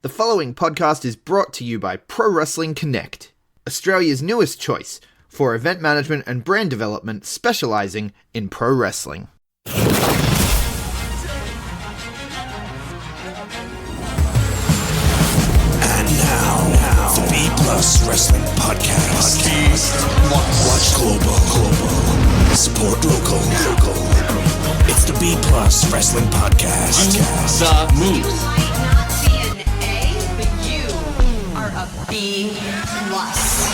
The following podcast is brought to you by Pro Wrestling Connect, Australia's newest choice for event management and brand development specialising in pro wrestling. And now, the B Plus Wrestling Podcast. Watch global. Support local. It's the B Plus Wrestling Podcast. The news. B plus.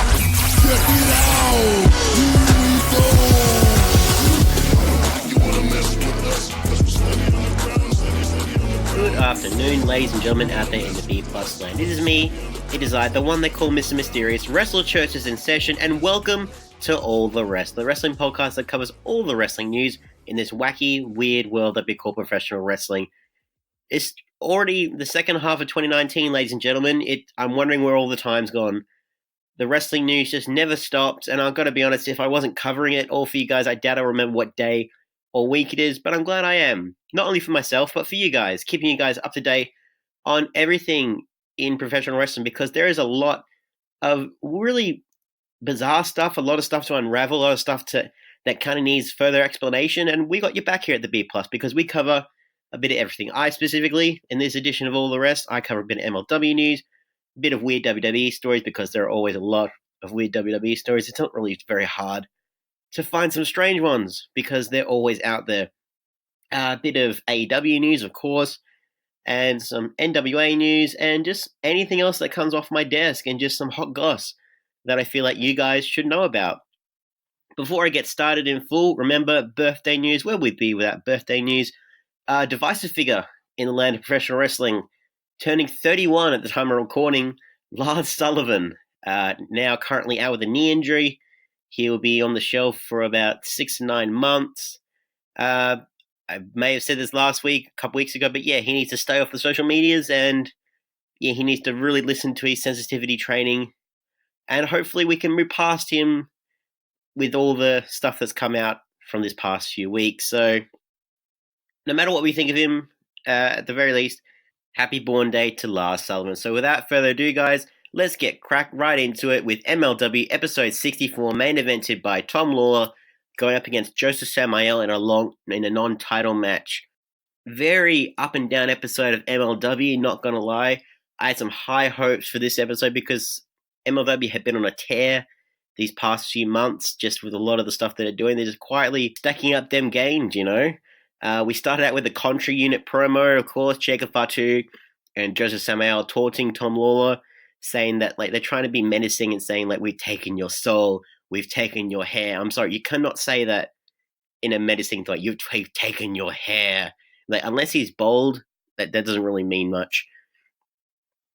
Good afternoon, ladies and gentlemen out there in the B plus land. It is me, it is I, the one they call Mr Myster1ous. WrestleChurch is in session, and welcome to All the Rest, the wrestling podcast that covers all the wrestling news in this wacky, weird world that we call professional wrestling. It's already the second half of 2019, ladies and gentlemen. I'm wondering where all the time's gone. The wrestling news just never stopped, and I've got to be honest, if I wasn't covering it all for you guys, I doubt I'll remember what day or week it is, but I'm glad I am. Not only for myself, but for you guys, keeping you guys up to date on everything in professional wrestling, because there is a lot of really bizarre stuff, a lot of stuff to unravel, a lot of stuff that kind of needs further explanation, and we got your back here at the B+, because we cover a bit of everything. I specifically, in this edition of All the Rest, I cover a bit of MLW news, a bit of weird WWE stories, because there are always a lot of weird WWE stories. It's not really very hard to find some strange ones, because they're always out there. A bit of AEW news, of course, and some NWA news, and just anything else that comes off my desk, and just some hot goss that I feel like you guys should know about. Before I get started in full, remember, birthday news. Where would we be without birthday news? Divisive figure in the land of professional wrestling, turning 31 at the time of recording, Lars Sullivan, now currently out with a knee injury. He will be on the shelf for about 6 to 9 months. I may have said this last week, a couple weeks ago, but yeah, he needs to stay off the social medias, and yeah, he needs to really listen to his sensitivity training, and hopefully we can move past him with all the stuff that's come out from this past few weeks. So no matter what we think of him, at the very least, happy born day to Lars Sullivan. So without further ado, guys, let's get cracked right into it with MLW episode 64, main evented by Tom Lawler, going up against Joseph Samael in a non-title match. Very up and down episode of MLW, not gonna lie. I had some high hopes for this episode because MLW had been on a tear these past few months, just with a lot of the stuff that they're doing. They're just quietly stacking up them gains, you know? We started out with the Contra Unit promo, of course, Jacob Fatu and Joseph Samael taunting Tom Lawler, saying that like they're trying to be menacing and saying like, we've taken your soul, we've taken your hair. I'm sorry, you cannot say that in a menacing thought. You've taken your hair. Like, unless he's bold, that doesn't really mean much.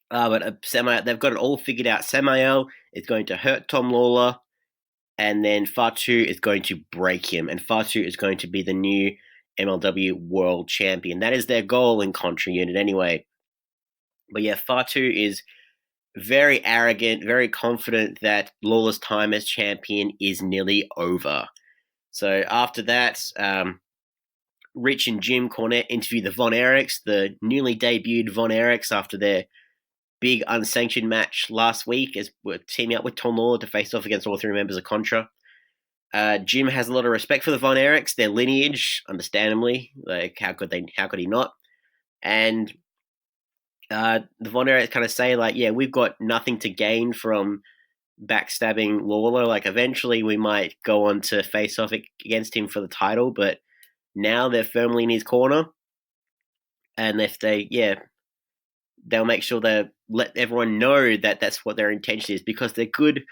But Samael, they've got it all figured out. Samael is going to hurt Tom Lawler, and then Fatu is going to break him, and Fatu is going to be the new MLW World Champion. That is their goal in Contra Unit anyway. But yeah, Fatu is very arrogant, very confident that Lawler's time as champion is nearly over. So after that, Rich and Jim Cornette interview the Von Erichs, the newly debuted Von Erichs, after their big unsanctioned match last week, as we're teaming up with Tom Lawler to face off against all 3 members of Contra. Jim has a lot of respect for the Von Erichs, their lineage, understandably. Like, how could he not? And the Von Erichs kind of say, like, yeah, we've got nothing to gain from backstabbing Lawler. Like, eventually we might go on to face off against him for the title, but now they're firmly in his corner. And if they'll make sure they let everyone know that that's what their intention is, because they're good,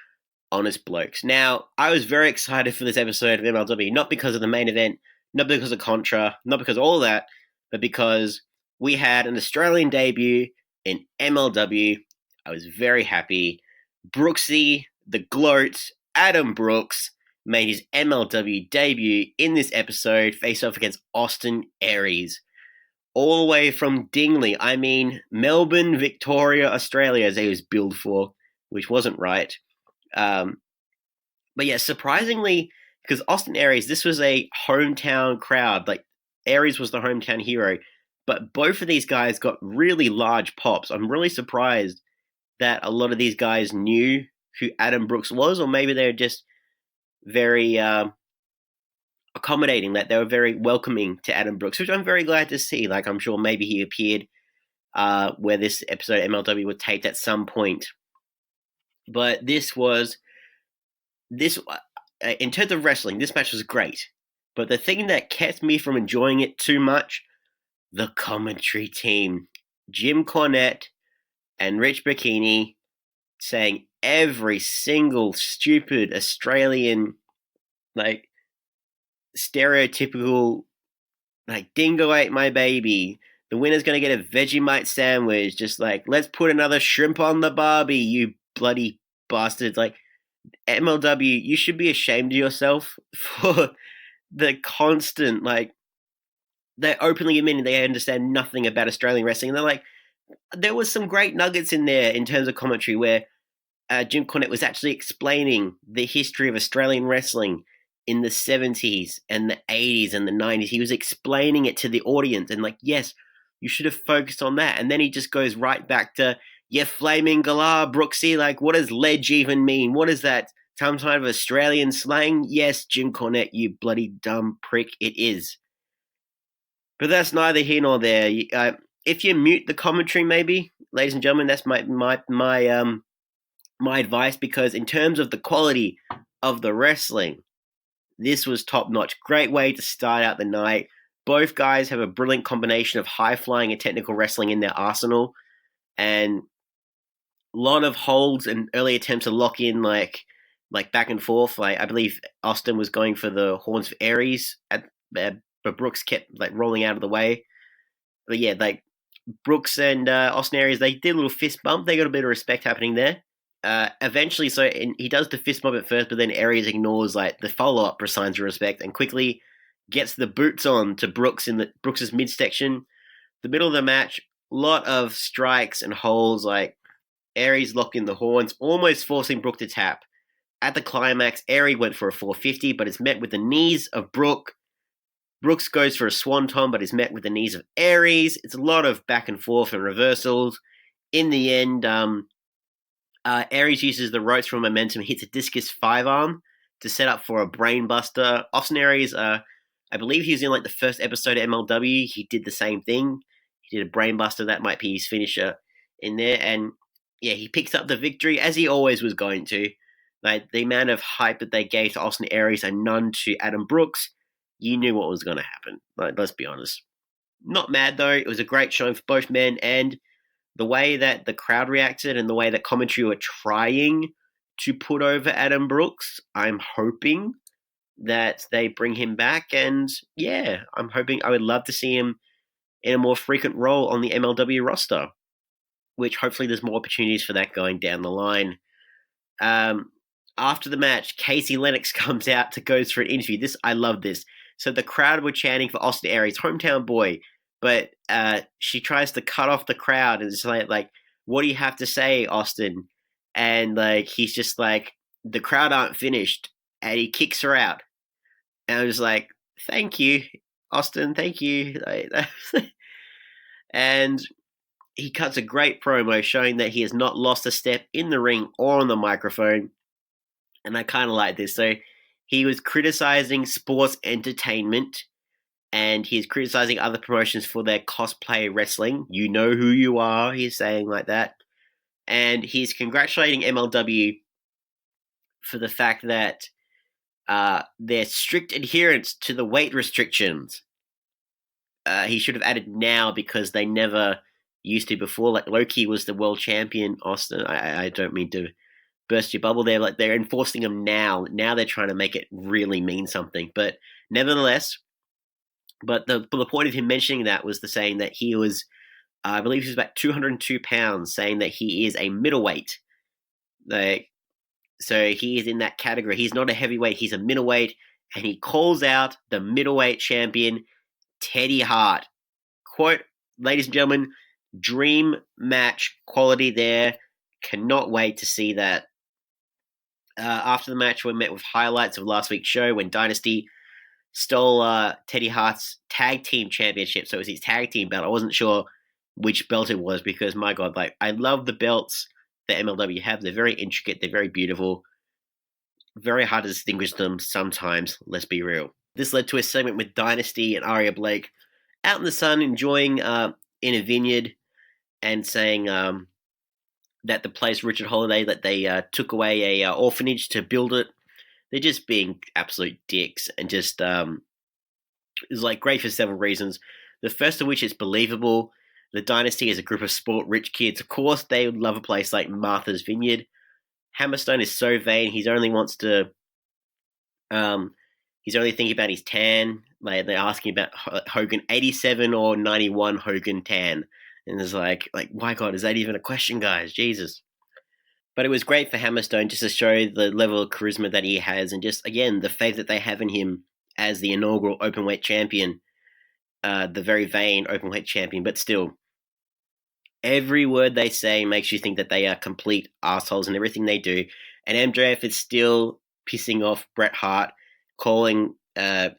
honest blokes. Now, I was very excited for this episode of MLW, not because of the main event, not because of Contra, not because of all that, but because we had an Australian debut in MLW. I was very happy. Brooksy, the GLOAT, Adam Brooks, made his MLW debut in this episode, face off against Austin Aries. All the way from Dingley, I mean Melbourne, Victoria, Australia, as he was billed for, which wasn't right. But yeah, surprisingly, because Austin Aries, this was a hometown crowd. Like, Aries was the hometown hero, but both of these guys got really large pops. I'm really surprised that a lot of these guys knew who Adam Brooks was, or maybe they're just very accommodating, that they were very welcoming to Adam Brooks, which I'm very glad to see. Like, I'm sure maybe he appeared where this episode of MLW was taped at some point. But this in terms of wrestling, this match was great. But the thing that kept me from enjoying it too much, the commentary team. Jim Cornette and Rich Bikini saying every single stupid Australian, like, stereotypical, like, dingo ate my baby. The winner's going to get a Vegemite sandwich. Just like, let's put another shrimp on the barbie, you bloody bastards. Like, MLW, you should be ashamed of yourself for the constant, like, they're openly admitting they understand nothing about Australian wrestling. And they're like, there was some great nuggets in there in terms of commentary where Jim Cornette was actually explaining the history of Australian wrestling in the 70s and the 80s and the 90s. He was explaining it to the audience and like, yes, you should have focused on that. And then he just goes right back to, yeah, flaming galah, Brooksy. Like, what does ledge even mean? What is that? Some kind of Australian slang? Yes, Jim Cornette, you bloody dumb prick, it is. But that's neither here nor there. If you mute the commentary, maybe, ladies and gentlemen, that's my advice, because in terms of the quality of the wrestling, this was top notch. Great way to start out the night. Both guys have a brilliant combination of high flying and technical wrestling in their arsenal, and a lot of holds and early attempts to lock in, like back and forth. Like, I believe Austin was going for the horns for Aries, but Brooks kept like rolling out of the way. But yeah, like Brooks and Austin Aries, they did a little fist bump. They got a bit of respect happening there. Eventually, he does the fist bump at first, but then Aries ignores like the follow up for signs of respect and quickly gets the boots on to Brooks in Brooks's midsection. The middle of the match, a lot of strikes and holds, like Aries locking the horns, almost forcing Brooke to tap. At the climax, Aries went for a 450, but is met with the knees of Brooke. Brooks goes for a swanton, but is met with the knees of Aries. It's a lot of back and forth and reversals. In the end, Aries uses the ropes for momentum, hits a discus 5-arm to set up for a brainbuster. Austin Aries, I believe he was in like the first episode of MLW. He did the same thing. He did a brainbuster. That might be his finisher in there. And yeah, he picks up the victory, as he always was going to. Like, the amount of hype that they gave to Austin Aries and none to Adam Brooks, you knew what was going to happen. Like, let's be honest. Not mad, though. It was a great showing for both men, and the way that the crowd reacted and the way that commentary were trying to put over Adam Brooks, I'm hoping that they bring him back. And yeah, I'm hoping, I would love to see him in a more frequent role on the MLW roster, which hopefully there's more opportunities for that going down the line. After the match, Casey Lennox comes out to go for an interview. I love this. So the crowd were chanting for Austin Aries, hometown boy, but she tries to cut off the crowd and it's like, what do you have to say, Austin? And like, he's just like, the crowd aren't finished, and he kicks her out. And I was like, thank you, Austin, thank you. And he cuts a great promo showing that he has not lost a step in the ring or on the microphone. And I kind of like this. So he was criticizing sports entertainment, and he's criticizing other promotions for their cosplay wrestling. You know who you are, he's saying like that. And he's congratulating MLW for the fact that their strict adherence to the weight restrictions. He should have added now, because they never used to before. Like, Loki was the world champion, Austin. I don't mean to burst your bubble there. Like, they're enforcing them now. Now they're trying to make it really mean something. But nevertheless, the point of him mentioning that was the saying that he was, I believe he was about 202 pounds, saying that he is a middleweight. So he is in that category. He's not a heavyweight, he's a middleweight, and he calls out the middleweight champion, Teddy Hart. Quote, ladies and gentlemen, dream match quality there. Cannot wait to see that. After the match, we're met with highlights of last week's show when Dynasty stole Teddy Hart's tag team championship. So it was his tag team belt. I wasn't sure which belt it was because, my God, like, I love the belts that MLW have. They're very intricate. They're very beautiful. Very hard to distinguish them sometimes, let's be real. This led to a segment with Dynasty and Aria Blake out in the sun enjoying in a vineyard and saying that the place Richard Holiday, that they took away a orphanage to build it. They're just being absolute dicks and just is like great for several reasons. The first of which is believable. The Dynasty is a group of sport rich kids. Of course, they would love a place like Martha's Vineyard. Hammerstone is so vain. He's only thinking about his tan. Like, they're asking about Hogan 87 or 91 Hogan tan. And it's like, my God, is that even a question, guys? Jesus. But it was great for Hammerstone just to show the level of charisma that he has and just, again, the faith that they have in him as the inaugural openweight champion, the very vain openweight champion, but still, every word they say makes you think that they are complete assholes in everything they do. And MJF is still pissing off Bret Hart, calling the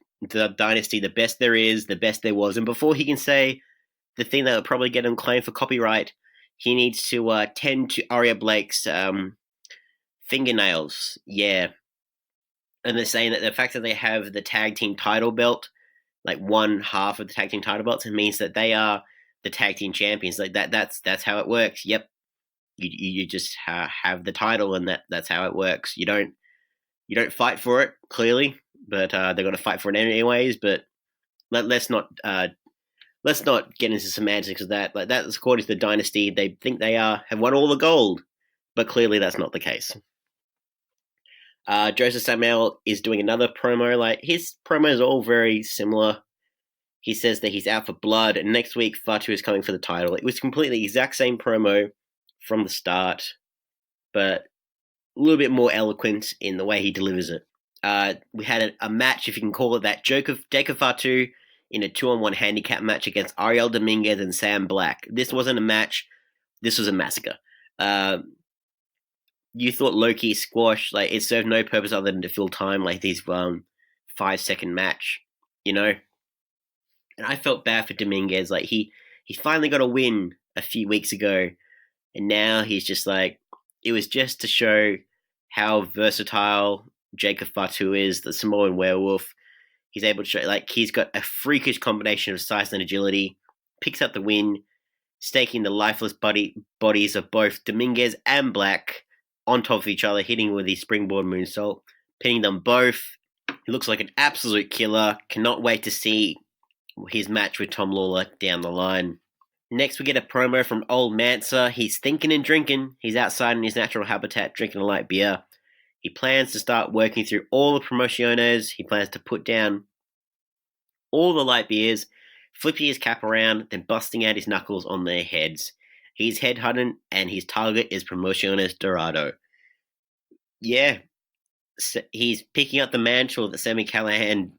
Dynasty the best there is, the best there was. And before he can say the thing that will probably get him claimed for copyright, he needs to tend to Aria Blake's fingernails. Yeah. And they're saying that the fact that they have the tag team title belt, like one half of the tag team title belts, it means that they are the tag team champions. Like that's how it works. Yep. You just have the title, and that's how it works. You don't fight for it, clearly, but they're going to fight for it anyways. But let's not get into semantics of that. Like, that's according to the Dynasty. They think they have won all the gold, but clearly that's not the case. Joseph Samuel is doing another promo. Like, his promos are all very similar. He says that he's out for blood, and next week Fatu is coming for the title. It was completely the exact same promo from the start, but a little bit more eloquent in the way he delivers it. We had a match, if you can call it that, Jacob Fatu in a 2-on-1 handicap match against Ariel Dominguez and Sam Black. This wasn't a match. This was a massacre. You thought low-key squash, like, it served no purpose other than to fill time, like these 5-second match, you know? And I felt bad for Dominguez. Like, he finally got a win a few weeks ago, and now he's just like, it was just to show how versatile Jacob Fatu is, the Samoan werewolf. He's able to show, like, he's got a freakish combination of size and agility, picks up the win, staking the lifeless bodies of both Dominguez and Black on top of each other, hitting with his springboard moonsault, pinning them both. He looks like an absolute killer. Cannot wait to see his match with Tom Lawler down the line. Next, we get a promo from Old Mansa. He's thinking and drinking. He's outside in his natural habitat, drinking a light beer. He plans to start working through all the promociones. He plans to put down all the light beers, flipping his cap around, then busting out his knuckles on their heads. He's headhunting, and his target is Promociones Dorado. Yeah, he's picking up the mantle that Sami Callihan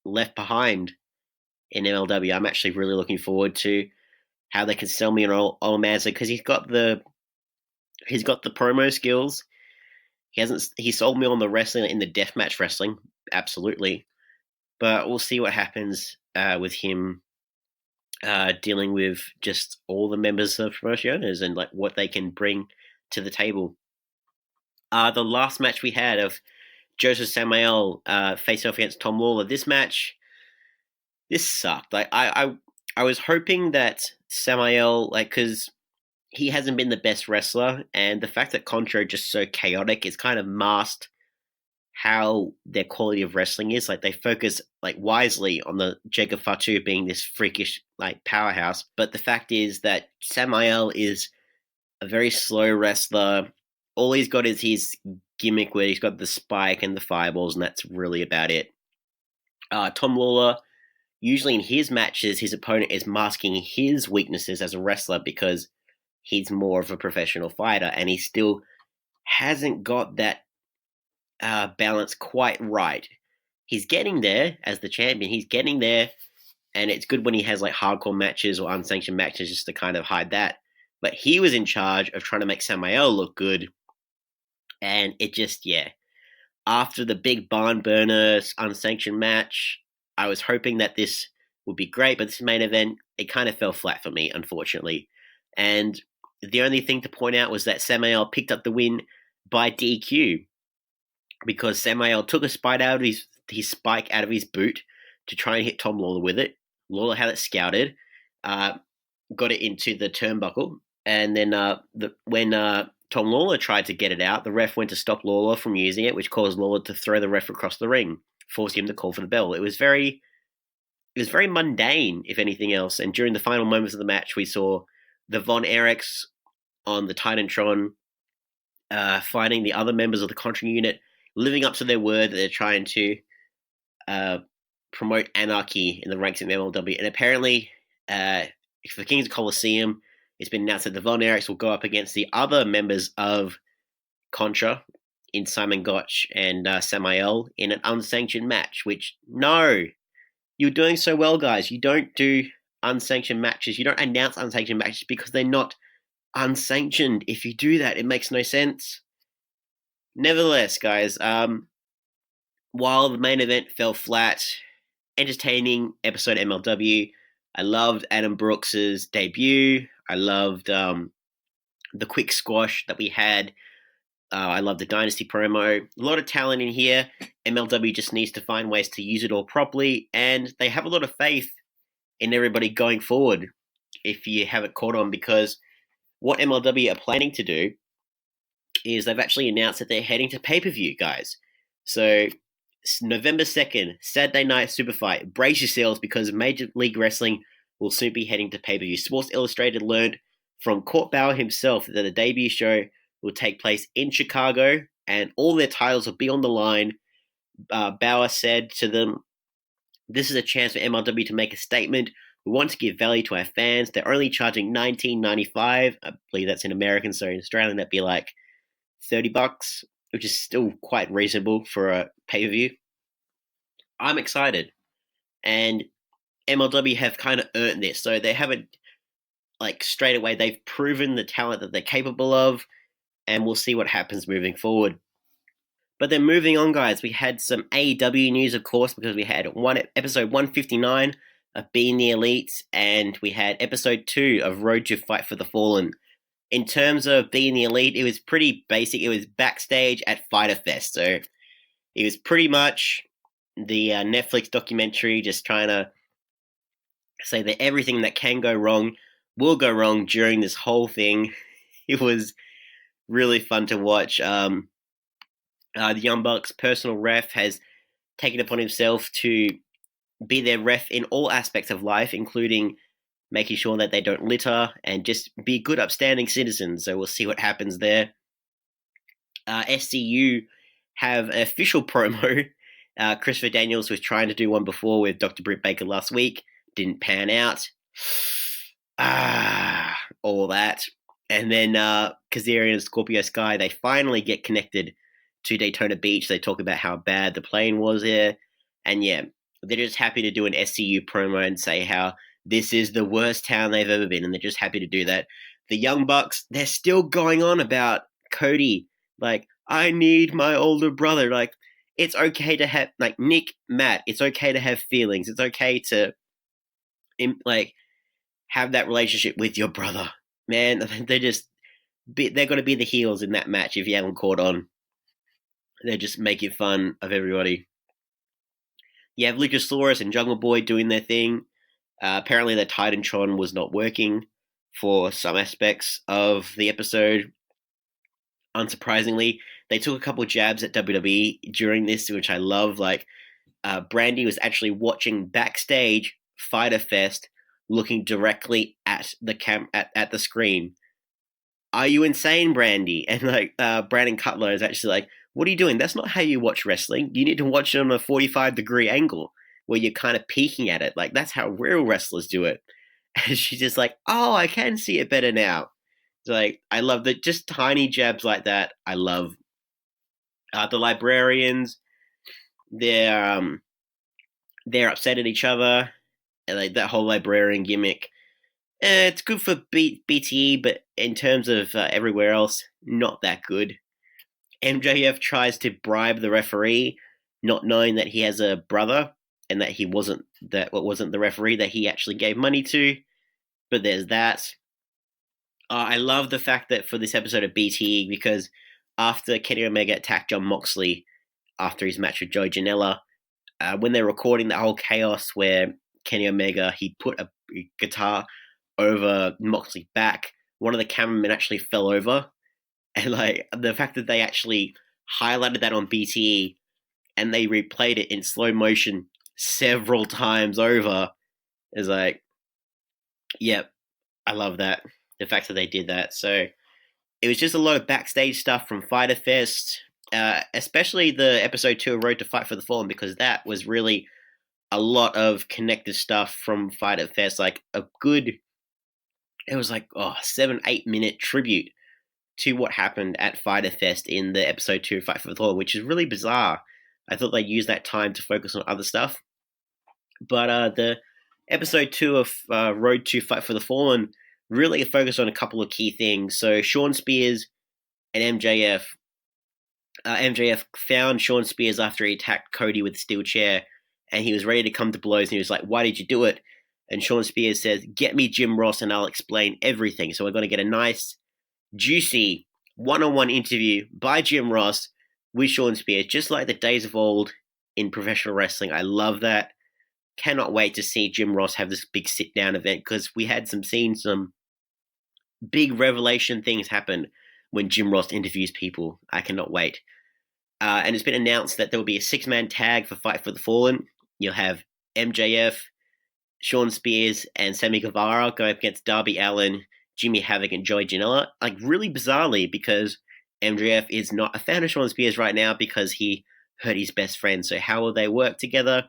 left behind in MLW. I'm actually really looking forward to how they can sell me an old Mansa, because he's got the promo skills. He sold me on the wrestling in the deathmatch wrestling, absolutely. But we'll see what happens with him dealing with just all the members of Promociones and, like, what they can bring to the table. The last match we had of Joseph Samuel face off against Tom Lawler. This match, this sucked. Like, I was hoping that Samuel, like, because he hasn't been the best wrestler, and the fact that Contra just so chaotic is kind of masked how their quality of wrestling is. Like, they focus, like, wisely on the Jacob Fatu being this freakish, like, powerhouse. But the fact is that Samuel is a very slow wrestler. All he's got is his gimmick where he's got the spike and the fireballs, and that's really about it. Tom Lawler, usually in his matches, his opponent is masking his weaknesses as a wrestler because he's more of a professional fighter, and he still hasn't got that balance quite right. He's getting there as the champion. He's getting there, and it's good when he has, like, hardcore matches or unsanctioned matches just to kind of hide that. But he was in charge of trying to make Samuel look good, and it just, yeah. after the big barn burner unsanctioned match, I was hoping that this would be great, but this main event, it kind of fell flat for me, unfortunately. And the only thing to point out was that Samael picked up the win by DQ because Samael took a spike out of his spike out of his boot to try and hit Tom Lawler with it. Lawler had it scouted, got it into the turnbuckle, and then when Tom Lawler tried to get it out, the ref went to stop Lawler from using it, which caused Lawler to throw the ref across the ring, forcing him to call for the bell. It was very mundane, if anything else. And during the final moments of the match, we saw the Von Erichs on the Titantron finding the other members of the Contra unit, living up to their word that they're trying to promote anarchy in the ranks of MLW. And apparently, for the Kings of Colosseum, it's been announced that the Von Erichs will go up against the other members of Contra in Simon Gotch and Samael in an unsanctioned match, which, no, you're doing so well, guys. You don't do unsanctioned matches. You don't announce unsanctioned matches because they're not unsanctioned. If you do that, it makes no sense. Nevertheless, guys, while the main event fell flat, entertaining episode MLW. I loved Adam Brooks's debut. I loved the quick squash that we had. I love the Dynasty promo. A lot of talent in here. MLW just needs to find ways to use it all properly, and they have a lot of faith in everybody going forward, if you haven't caught on, because what MLW are planning to do is they've actually announced that they're heading to pay-per-view, guys. So November 2nd, Saturday Night Superfight. Brace yourselves because Major League Wrestling will soon be heading to pay-per-view. Sports Illustrated learned from Court Bauer himself that the debut show will take place in Chicago and all their titles will be on the line. Bauer said to them, "This is a chance for MLW to make a statement. We want to give value to our fans. They're only charging $19.95. I believe that's in American, so in Australian that'd be like $30, which is still quite reasonable for a pay-per-view. I'm excited. And MLW have kind of earned this. So they haven't, like, straight away, they've proven the talent that they're capable of, and we'll see what happens moving forward. But then moving on, guys, we had some AEW news, of course, because we had episode 159 of Being the Elite, and we had episode 2 of Road to Fight for the Fallen. In terms of Being the Elite, it was pretty basic. It was backstage at Fyter Fest. So it was pretty much the Netflix documentary just trying to say that everything that can go wrong will go wrong during this whole thing. It was really fun to watch. The Young Bucks personal ref has taken upon himself to be their ref in all aspects of life, including making sure that they don't litter and just be good, upstanding citizens. So we'll see what happens there. SCU have an official promo. Christopher Daniels was trying to do one before with Dr. Britt Baker last week. Didn't pan out. All that. And then Kazarian and Scorpio Sky, they finally get connected to Daytona Beach. They talk about how bad the plane was there. And yeah, they're just happy to do an SCU promo and say how this is the worst town they've ever been, and they're just happy to do that. The Young Bucks, they're still going on about Cody. Like, I need my older brother. Like, it's okay to have, like, Nick, Matt, it's okay to have feelings. It's okay to, like, have that relationship with your brother. Man, they're going to be the heels in that match if you haven't caught on. They're just making fun of everybody. You have Luchasaurus and Jungle Boy doing their thing. Apparently the Titantron was not working for some aspects of the episode. Unsurprisingly, they took a couple jabs at WWE during this, which I love. Like, Brandy was actually watching backstage Fyter Fest, looking directly at the at the screen. Are you insane, Brandy? And like Brandon Cutler is actually like, what are you doing? That's not how you watch wrestling. You need to watch it on a 45-degree angle where you're kind of peeking at it. Like, that's how real wrestlers do it. And she's just like, oh, I can see it better now. It's like, I love that. Just tiny jabs like that. I love the Librarians. They're upset at each other. And like that whole Librarian gimmick. It's good for BTE, but in terms of everywhere else, not that good. MJF tries to bribe the referee, not knowing that he has a brother and that wasn't the referee that he actually gave money to. But there's that. I love the fact that for this episode of BTE, because after Kenny Omega attacked Jon Moxley after his match with Joe Janela, when they're recording that whole chaos where Kenny Omega, he put a guitar over Moxley's back, one of the cameramen actually fell over. And like the fact that they actually highlighted that on BTE and they replayed it in slow motion several times over is like, yep, I love that. The fact that they did that. So it was just a lot of backstage stuff from Fyter Fest, especially the episode 2 of Road to Fight for the Fallen, because that was really a lot of connected stuff from Fyter Fest. Like it was like 7-8 minute tribute to what happened at Fyter Fest in the episode 2 of Fight for the Fallen, which is really bizarre. I thought they used that time to focus on other stuff. But the episode 2 of Road to Fight for the Fallen really focused on a couple of key things. So Shawn Spears and MJF. MJF found Shawn Spears after he attacked Cody with a steel chair, and he was ready to come to blows, and he was like, why did you do it? And Shawn Spears says, get me Jim Ross and I'll explain everything. So we're going to get a nice, juicy one-on-one interview by Jim Ross with Shawn Spears, just like the days of old in professional wrestling. I love that. Cannot wait to see Jim Ross have this big sit-down event, because we had some big revelation things happen when Jim Ross interviews people. I cannot wait. And it's been announced that there will be a 6-man tag for Fight for the Fallen. You'll have MJF, Shawn Spears, and Sammy Guevara going up against Darby Allin, Jimmy Havoc, and Joey Janela. Like, really bizarrely, because MJF is not a fan of Shawn Spears right now because he hurt his best friend. So how will they work together?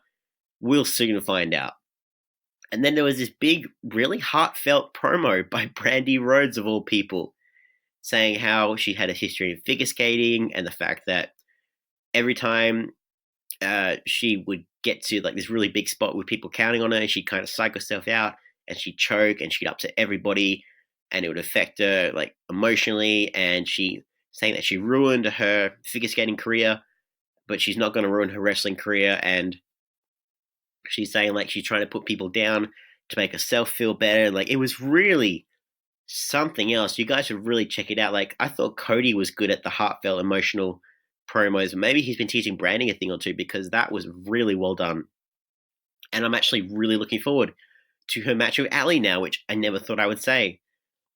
We'll soon find out. And then there was this big, really heartfelt promo by Brandy Rhodes, of all people, saying how she had a history of figure skating and the fact that every time she would get to like this really big spot with people counting on her, she'd kind of psych herself out and she'd choke and she'd upset everybody, and it would affect her like emotionally. And she saying that she ruined her figure skating career, but she's not going to ruin her wrestling career. And she's saying like she's trying to put people down to make herself feel better. Like, it was really something else. You guys should really check it out. Like, I thought Cody was good at the heartfelt, emotional promos. Maybe he's been teaching Branding a thing or two, because that was really well done. And I'm actually really looking forward to her match with Ali now, which I never thought I would say.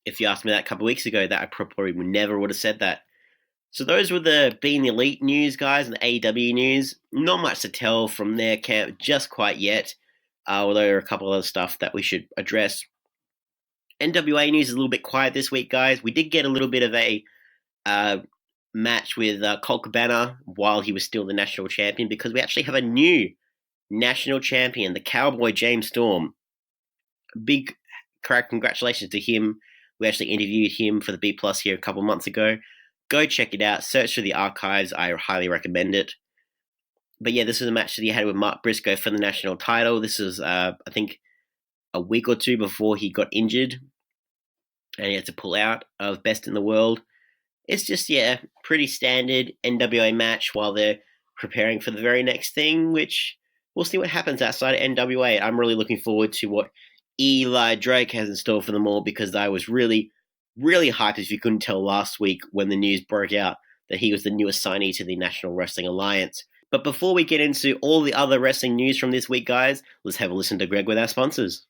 If you asked me that a couple of weeks ago, that I probably never would have said that. So those were the Being Elite news, guys, and the AEW news. Not much to tell from their camp just quite yet, although there are a couple of other stuff that we should address. NWA news is a little bit quiet this week, guys. We did get a little bit of a match with Colt Cabana while he was still the national champion, because we actually have a new national champion, the Cowboy James Storm. Big congratulations to him. We actually interviewed him for the B Plus here a couple months ago. Go check it out. Search through the archives. I highly recommend it. But yeah, this is a match that he had with Mark Briscoe for the national title. This was, I think, a week or two before he got injured and he had to pull out of Best in the World. It's just, yeah, pretty standard NWA match while they're preparing for the very next thing, which we'll see what happens outside of NWA. I'm really looking forward to what Eli Drake has in store for them all, because I was really hyped, if you couldn't tell, last week when the news broke out that he was the new assignee to the National Wrestling Alliance. But before we get into all the other wrestling news from this week, guys, let's have a listen to Greg with our sponsors.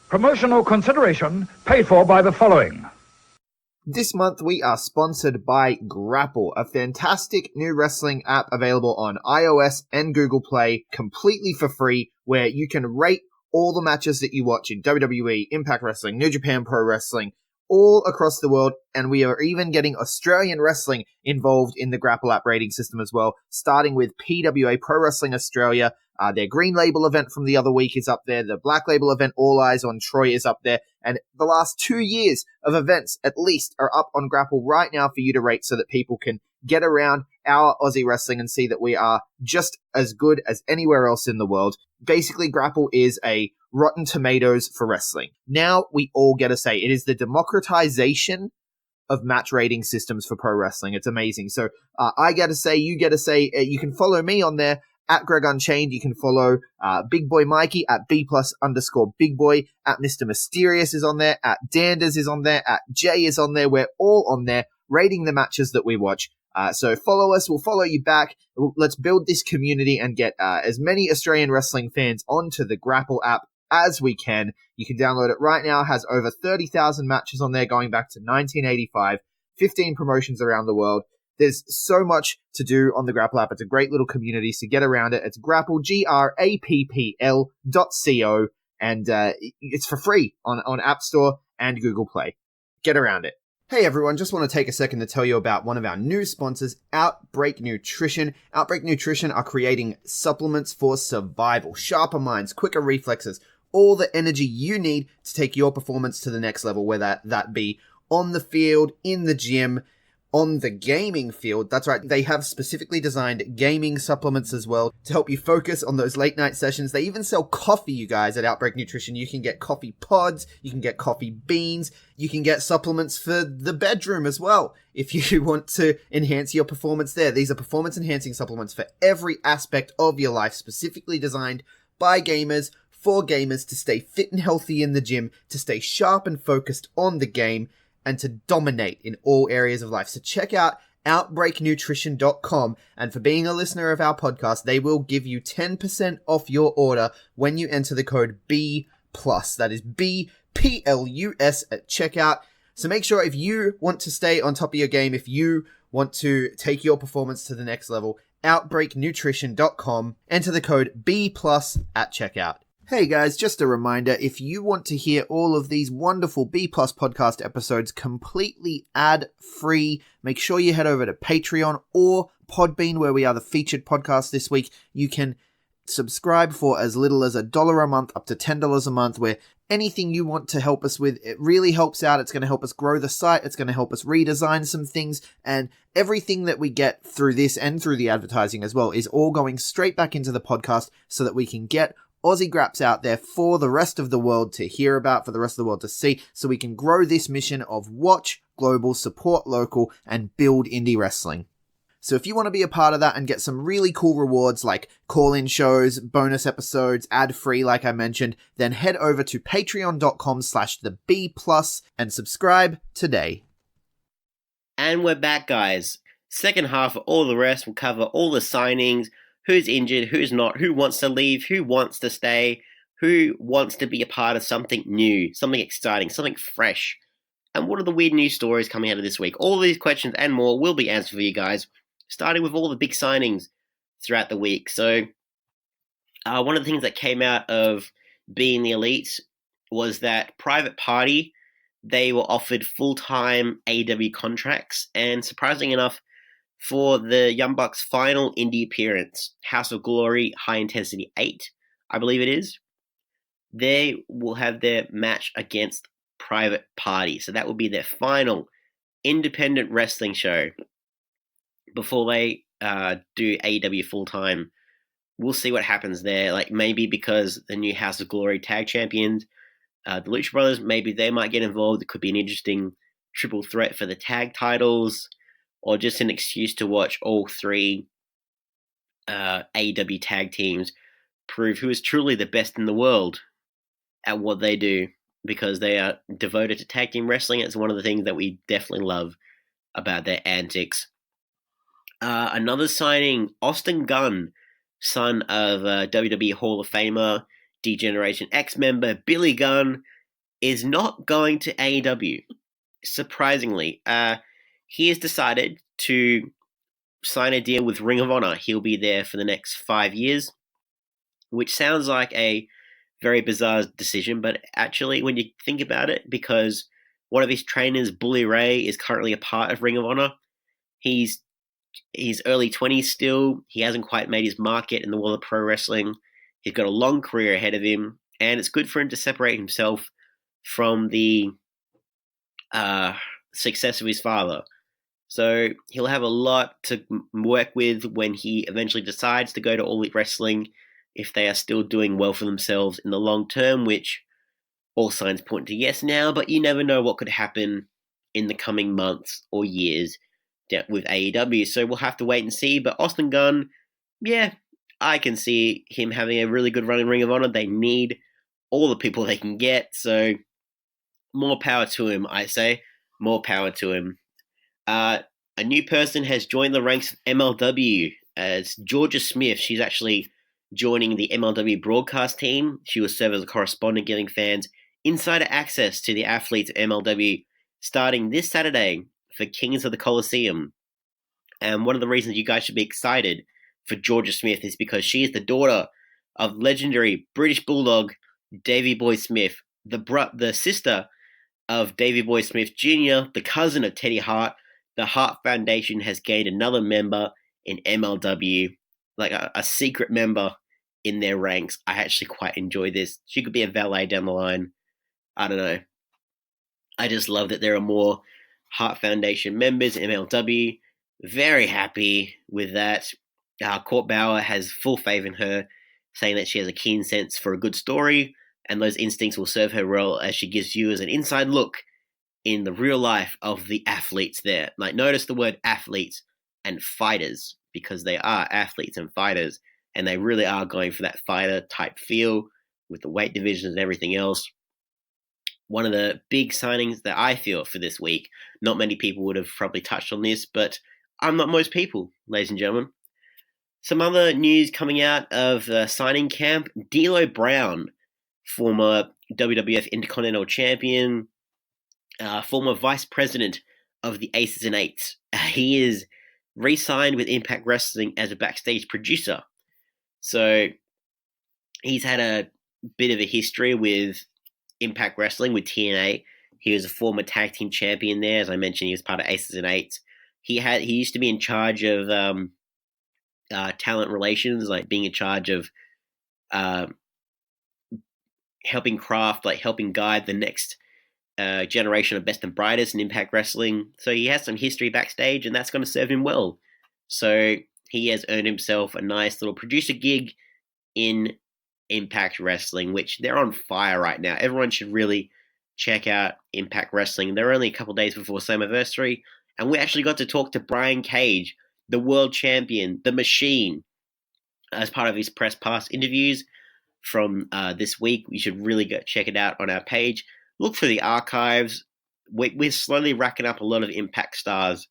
Promotional consideration paid for by the following. This month we are sponsored by Grapple, a fantastic new wrestling app available on iOS and Google Play completely for free, where you can rate all the matches that you watch in WWE, Impact Wrestling, New Japan Pro Wrestling, all across the world, and we are even getting Australian wrestling involved in the Grapple app rating system as well, starting with PWA Pro Wrestling Australia. Their Green Label event from the other week is up there. The Black Label event, All Eyes on Troy, is up there. And the last 2 years of events, at least, are up on Grapple right now for you to rate, so that people can get around our Aussie wrestling and see that we are just as good as anywhere else in the world. Basically, Grapple is a Rotten Tomatoes for wrestling. Now we all get to say it is the democratization of match rating systems for pro wrestling. It's amazing. So I get to say, you get to say, you can follow me on there at Greg Unchained. You can follow Big Boy Mikey at B+_Big Boy, at Mr Myster1ous is on there, at Danders is on there, at Jay is on there. We're all on there rating the matches that we watch. So follow us, we'll follow you back. Let's build this community and get as many Australian wrestling fans onto the Grapple app as we can. You can download it right now. It has over 30,000 matches on there going back to 1985, 15 promotions around the world. There's so much to do on the Grapple app. It's a great little community, so get around it. It's Grapple, GRAPPL.co, and it's for free on App Store and Google Play. Get around it. Hey everyone, just want to take a second to tell you about one of our new sponsors, OUTBREAK NUTRITION. OUTBREAK NUTRITION are creating supplements for survival, sharper minds, quicker reflexes, all the energy you need to take your performance to the next level, whether that be on the field, in the gym, on the gaming field. That's right, they have specifically designed gaming supplements as well to help you focus on those late night sessions. They even sell coffee, you guys, at OUTBREAK NUTRITION. You can get coffee pods, you can get coffee beans, you can get supplements for the bedroom as well if you want to enhance your performance there. These are performance enhancing supplements for every aspect of your life, specifically designed by gamers, for gamers, to stay fit and healthy in the gym, to stay sharp and focused on the game, and to dominate in all areas of life. So check out OUTBREAKNutrition.com, and for being a listener of our podcast, they will give you 10% off your order when you enter the code B+. That is BPLUS at checkout. So make sure, if you want to stay on top of your game, if you want to take your performance to the next level, OUTBREAKNutrition.com, enter the code B+ at checkout. Hey guys, just a reminder, if you want to hear all of these wonderful B+ podcast episodes completely ad-free, make sure you head over to Patreon or Podbean, where we are the featured podcast this week. You can subscribe for as little as $1 a month up to $10 a month, where anything you want to help us with, it really helps out. It's going to help us grow the site. It's going to help us redesign some things, and everything that we get through this and through the advertising as well is all going straight back into the podcast so that we can get Aussie Graps out there for the rest of the world to hear about, for the rest of the world to see, so we can grow this mission of watch global, support local, and build indie wrestling. So if you want to be a part of that and get some really cool rewards like call-in shows, bonus episodes, ad-free like I mentioned, then head over to patreon.com/theb+ and subscribe today. And we're back, guys. Second half of All the Rest will cover all the signings, who's injured, who's not, who wants to leave, who wants to stay, who wants to be a part of something new, something exciting, something fresh. And what are the weird news stories coming out of this week? All of these questions and more will be answered for you guys, starting with all the big signings throughout the week. So one of the things that came out of being the Elite was that Private Party, they were offered full-time AEW contracts, and surprisingly enough, for the Young Bucks' final indie appearance, House of Glory High Intensity 8, I believe it is, they will have their match against Private Party. So that will be their final independent wrestling show before they do AEW full-time. We'll see what happens there. Like, maybe because the new House of Glory tag champions, the Lucha Brothers, maybe they might get involved. It could be an interesting triple threat for the tag titles, or just an excuse to watch all three AEW tag teams prove who is truly the best in the world at what they do, because they are devoted to tag team wrestling. It's one of the things that we definitely love about their antics. Another signing, Austin Gunn, son of WWE Hall of Famer, D-Generation X member Billy Gunn, is not going to AEW. Surprisingly, he has decided to sign a deal with Ring of Honor. He'll be there for the next 5 years, which sounds like a very bizarre decision, but actually, when you think about it, because one of his trainers, Bully Ray, is currently a part of Ring of Honor. He's early 20s still. He hasn't quite made his mark yet in the world of pro wrestling. He's got a long career ahead of him, and it's good for him to separate himself from the success of his father. So he'll have a lot to work with when he eventually decides to go to All Elite Wrestling, if they are still doing well for themselves in the long term, which all signs point to yes now, but you never know what could happen in the coming months or years with AEW. So we'll have to wait and see. But Austin Gunn, yeah, I can see him having a really good run in Ring of Honor. They need all the people they can get. So more power to him, I say. More power to him. A new person has joined the ranks of MLW. It's Georgia Smith. She's actually joining the MLW broadcast team. She will serve as a correspondent, giving fans insider access to the athletes of MLW starting this Saturday for Kings of the Coliseum. And one of the reasons you guys should be excited for Georgia Smith is because she is the daughter of legendary British Bulldog Davey Boy Smith, the sister of Davey Boy Smith Jr., the cousin of Teddy Hart. The Hart Foundation has gained another member in MLW, like a secret member in their ranks. I actually quite enjoy this. She could be a valet down the line. I don't know. I just love that there are more Hart Foundation members in MLW. Very happy with that. Court Bauer has full faith in her, saying that she has a keen sense for a good story, and those instincts will serve her well as she gives viewers an inside look in the real life of the athletes there. Like, notice the word athletes and fighters, because they are athletes and fighters, and they really are going for that fighter type feel with the weight divisions and everything else. One of the big signings that I feel for this week, not many people would have probably touched on this, but I'm not most people, ladies and gentlemen. Some other news coming out of signing camp: D'Lo Brown, former WWF Intercontinental Champion, former vice president of the Aces and Eights. He is re-signed with Impact Wrestling as a backstage producer. So he's had a bit of a history with Impact Wrestling, with TNA. He was a former tag team champion there. As I mentioned, he was part of Aces and Eights. He used to be in charge of talent relations, like being in charge of helping craft, like helping guide the next generation of best and brightest in Impact Wrestling. So he has some history backstage, and that's going to serve him well. So he has earned himself a nice little producer gig in Impact Wrestling, which they're on fire right now. Everyone should really check out Impact Wrestling. They're only a couple days before Slammiversary, and we actually got to talk to Brian Cage, the world champion, the Machine, as part of his press pass interviews from this week. You should really go check it out on our page. Look for the archives. We're slowly racking up a lot of Impact stars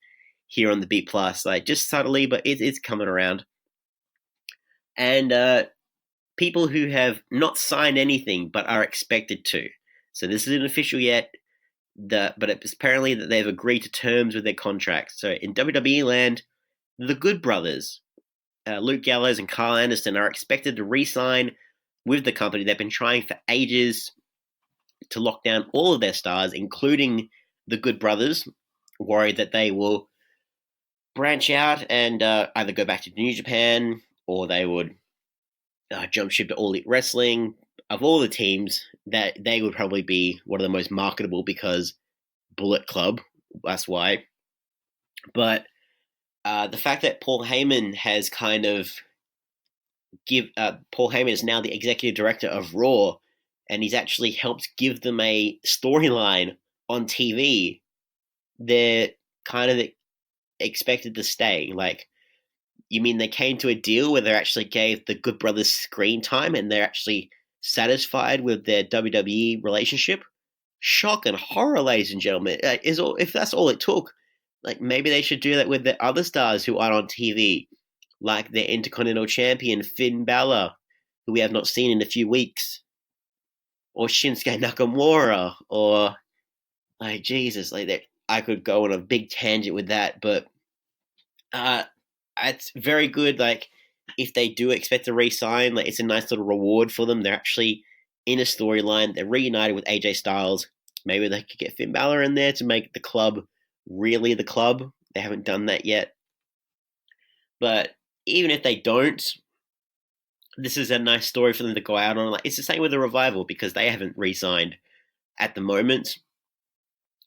here on the B+, like just subtly, but it's coming around. And people who have not signed anything but are expected to. So this isn't official yet, but it's apparently that they've agreed to terms with their contracts. So in WWE land, the Good Brothers, Luke Gallows and Carl Anderson, are expected to re-sign with the company. They've been trying for ages to lock down all of their stars, including the Good Brothers, worried that they will branch out and either go back to New Japan, or they would jump ship to All Elite Wrestling. Of all the teams, that they would probably be one of the most marketable, because Bullet Club, that's why. But the fact that Paul Heyman has kind of Paul Heyman is now the executive director of Raw, and he's actually helped give them a storyline on TV. They're kind of expected to stay. Like, you mean they came to a deal where they actually gave the Good Brothers screen time and they're actually satisfied with their WWE relationship? Shock and horror, ladies and gentlemen. If that's all it took, like, maybe they should do that with the other stars who aren't on TV, like their Intercontinental Champion Finn Balor, who we have not seen in a few weeks, or Shinsuke Nakamura, or like, Jesus, like that. I could go on a big tangent with that, but it's very good. Like, if they do expect to re-sign, like, it's a nice little reward for them. They're actually in a storyline. They're reunited with AJ Styles. Maybe they could get Finn Balor in there to make the club really the club. They haven't done that yet. But even if they don't, this is a nice story for them to go out on. Like, it's the same with the Revival, because they haven't re-signed at the moment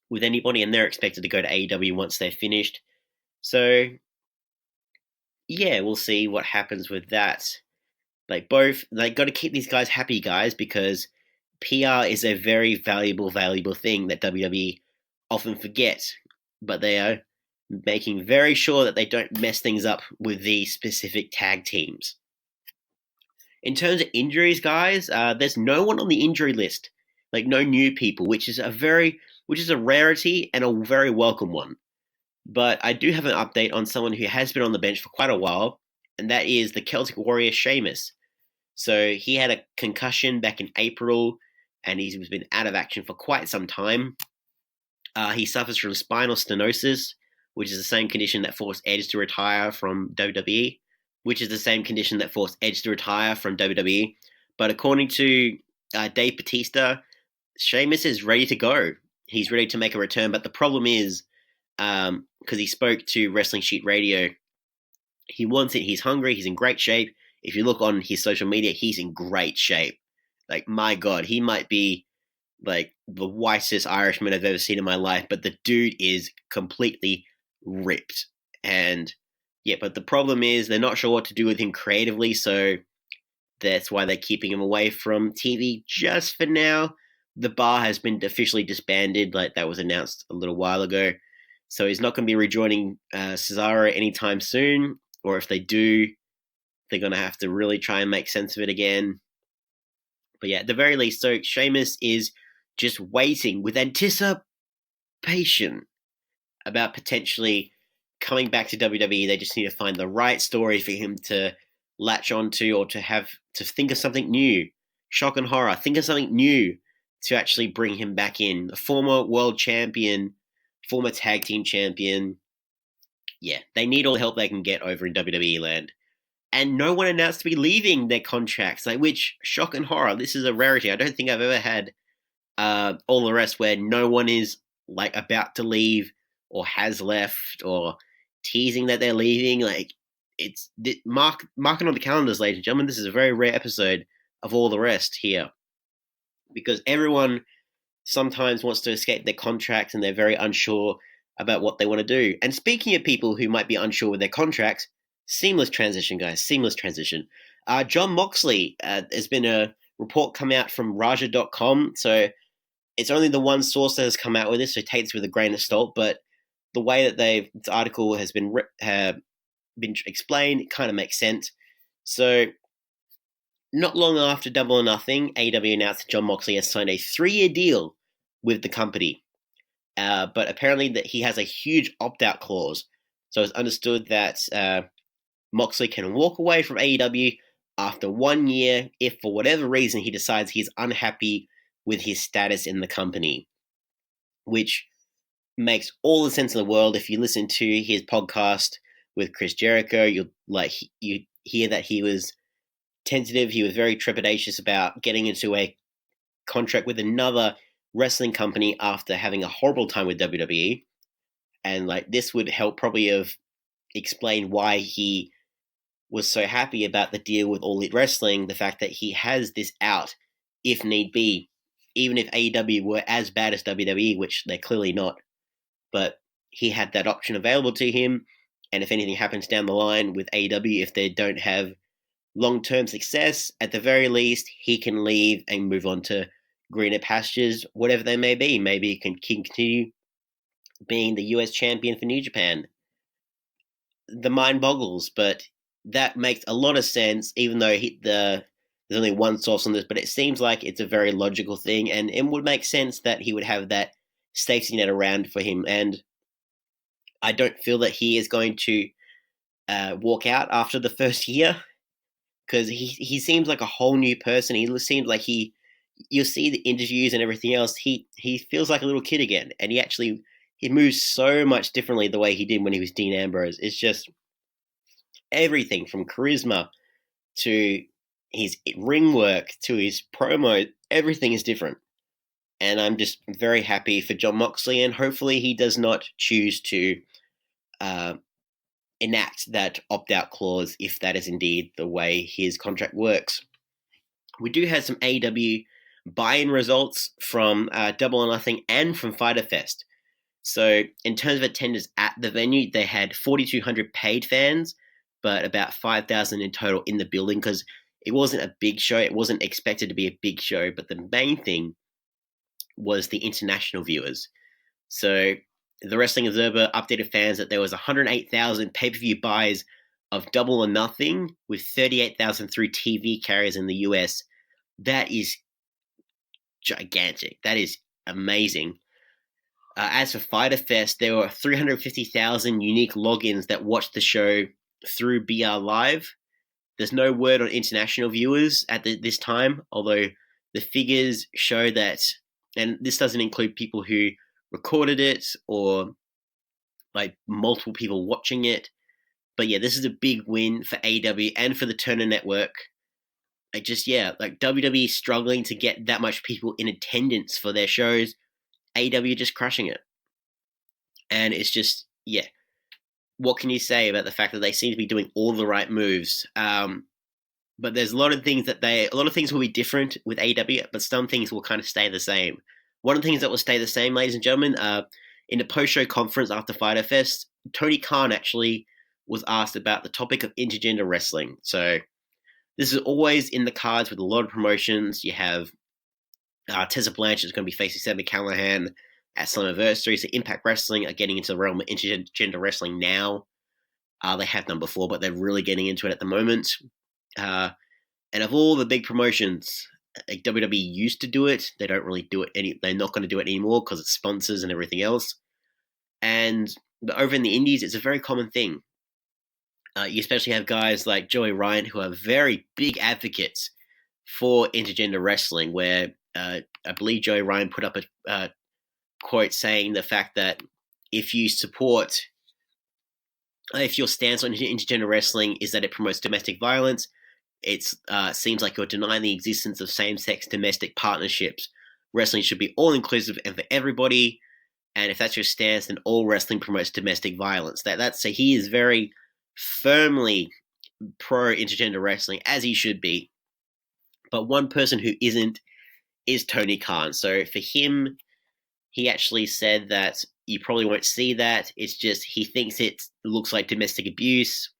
with anybody, and they're expected to go to AEW once they're finished. So yeah, we'll see what happens with that. Like, both, got to keep these guys happy, guys, because PR is a very valuable thing that WWE often forget, but they are making very sure that they don't mess things up with these specific tag teams. In terms of injuries, guys, there's no one on the injury list, like no new people, which is a rarity and a very welcome one. But I do have an update on someone who has been on the bench for quite a while, and that is the Celtic Warrior Sheamus. So he had a concussion back in April, and he's been out of action for quite some time. He suffers from spinal stenosis, which is the same condition that forced Edge to retire from WWE, which is the same condition that forced Edge to retire from WWE. But according to Dave Bautista, Sheamus is ready to go. He's ready to make a return, but the problem is, because he spoke to Wrestling Sheet Radio, he wants it, he's hungry, he's in great shape. If you look on his social media, he's in great shape. Like, my God, he might be like the whitest Irishman I've ever seen in my life, but the dude is completely ripped. And yeah, but the problem is they're not sure what to do with him creatively, so that's why they're keeping him away from TV just for now. The bar has been officially disbanded, like that was announced a little while ago. So he's not going to be rejoining Cesaro anytime soon, or if they do, they're going to have to really try and make sense of it again. But yeah, at the very least, so Sheamus is just waiting with anticipation about potentially coming back to WWE. They just need to find the right story for him to latch onto, or to think of something new. Shock and horror, think of something new to actually bring him back in. The former world champion, former tag team champion. Yeah, they need all the help they can get over in WWE land. And no one announced to be leaving their contracts, which, shock and horror, this is a rarity. I don't think I've ever had all the rest where no one is like about to leave or has left or teasing that they're leaving. Like, it's marking on the calendars, ladies and gentlemen. This is a very rare episode of All the Rest here, because everyone sometimes wants to escape their contracts and they're very unsure about what they want to do. And speaking of people who might be unsure with their contracts, seamless transition, guys, seamless transition. Jon Moxley, there's been a report come out from Raja.com, so it's only the one source that has come out with this, so take this with a grain of salt, but the way that this article has been explained, it kind of makes sense. So, not long after Double or Nothing, AEW announced that Jon Moxley has signed a 3-year deal with the company. But apparently that he has a huge opt-out clause. So it's understood that Moxley can walk away from AEW after 1 year if for whatever reason he decides he's unhappy with his status in the company, which makes all the sense in the world. If you listen to his podcast with Chris Jericho, you hear that he was tentative. He was very trepidatious about getting into a contract with another wrestling company after having a horrible time with WWE. And this would help probably have explained why he was so happy about the deal with All Elite Wrestling, the fact that he has this out if need be, even if AEW were as bad as WWE, which they're clearly not. But he had that option available to him, and if anything happens down the line with AEW, if they don't have long-term success, at the very least, he can leave and move on to greener pastures, whatever they may be. Maybe he can continue being the US champion for New Japan. The mind boggles, but that makes a lot of sense, even though there's only one source on this, but it seems like it's a very logical thing, and it would make sense that he would have that safety net around for him. And I don't feel that he is going to walk out after the first year, because he seems like a whole new person. He seems like you'll see the interviews and everything else, he feels like a little kid again, and he moves so much differently the way he did when he was Dean Ambrose. It's just everything from charisma to his ring work to his promo, everything is different. And I'm just very happy for Jon Moxley, and hopefully he does not choose to enact that opt-out clause if that is indeed the way his contract works. We do have some AEW buy-in results from Double or Nothing and from Fyter Fest. So in terms of attendance at the venue, they had 4,200 paid fans, but about 5,000 in total in the building, because it wasn't a big show. It wasn't expected to be a big show, but the main thing was the international viewers. So the Wrestling Observer updated fans that there was 108,000 pay-per-view buys of Double or Nothing, with 38,000 through TV carriers in the US. That is gigantic. That is amazing. As for Fighter Fest, there were 350,000 unique logins that watched the show through BR Live. There's no word on international viewers at this time, although the figures show that, and this doesn't include people who recorded it or like multiple people watching it. But yeah, this is a big win for AEW and for the Turner Network. Like WWE struggling to get that much people in attendance for their shows. AEW just crushing it. And it's just, yeah. What can you say about the fact that they seem to be doing all the right moves? But there's a lot of things will be different with AEW, but some things will kind of stay the same. One of the things that will stay the same, ladies and gentlemen, in the post-show conference after Fyter Fest, Tony Khan actually was asked about the topic of intergender wrestling. So this is always in the cards with a lot of promotions. You have Tessa Blanchard is going to be facing Sami Callihan at Slammiversary. So Impact Wrestling are getting into the realm of intergender wrestling now. They have done before, but they're really getting into it at the moment. And of all the big promotions, like WWE used to do it. They don't really do it. They're not going to do it anymore because it's sponsors and everything else. But over in the indies, it's a very common thing. You especially have guys like Joey Ryan who are very big advocates for intergender wrestling, where I believe Joey Ryan put up a quote saying the fact that if your stance on intergender wrestling is that it promotes domestic violence, it seems like you're denying the existence of same-sex domestic partnerships. Wrestling should be all-inclusive and for everybody, and if that's your stance, then all wrestling promotes domestic violence. So he is very firmly pro-intergender wrestling, as he should be. But one person who isn't is Tony Khan. So for him, he actually said that you probably won't see that. It's just he thinks it looks like domestic abuse.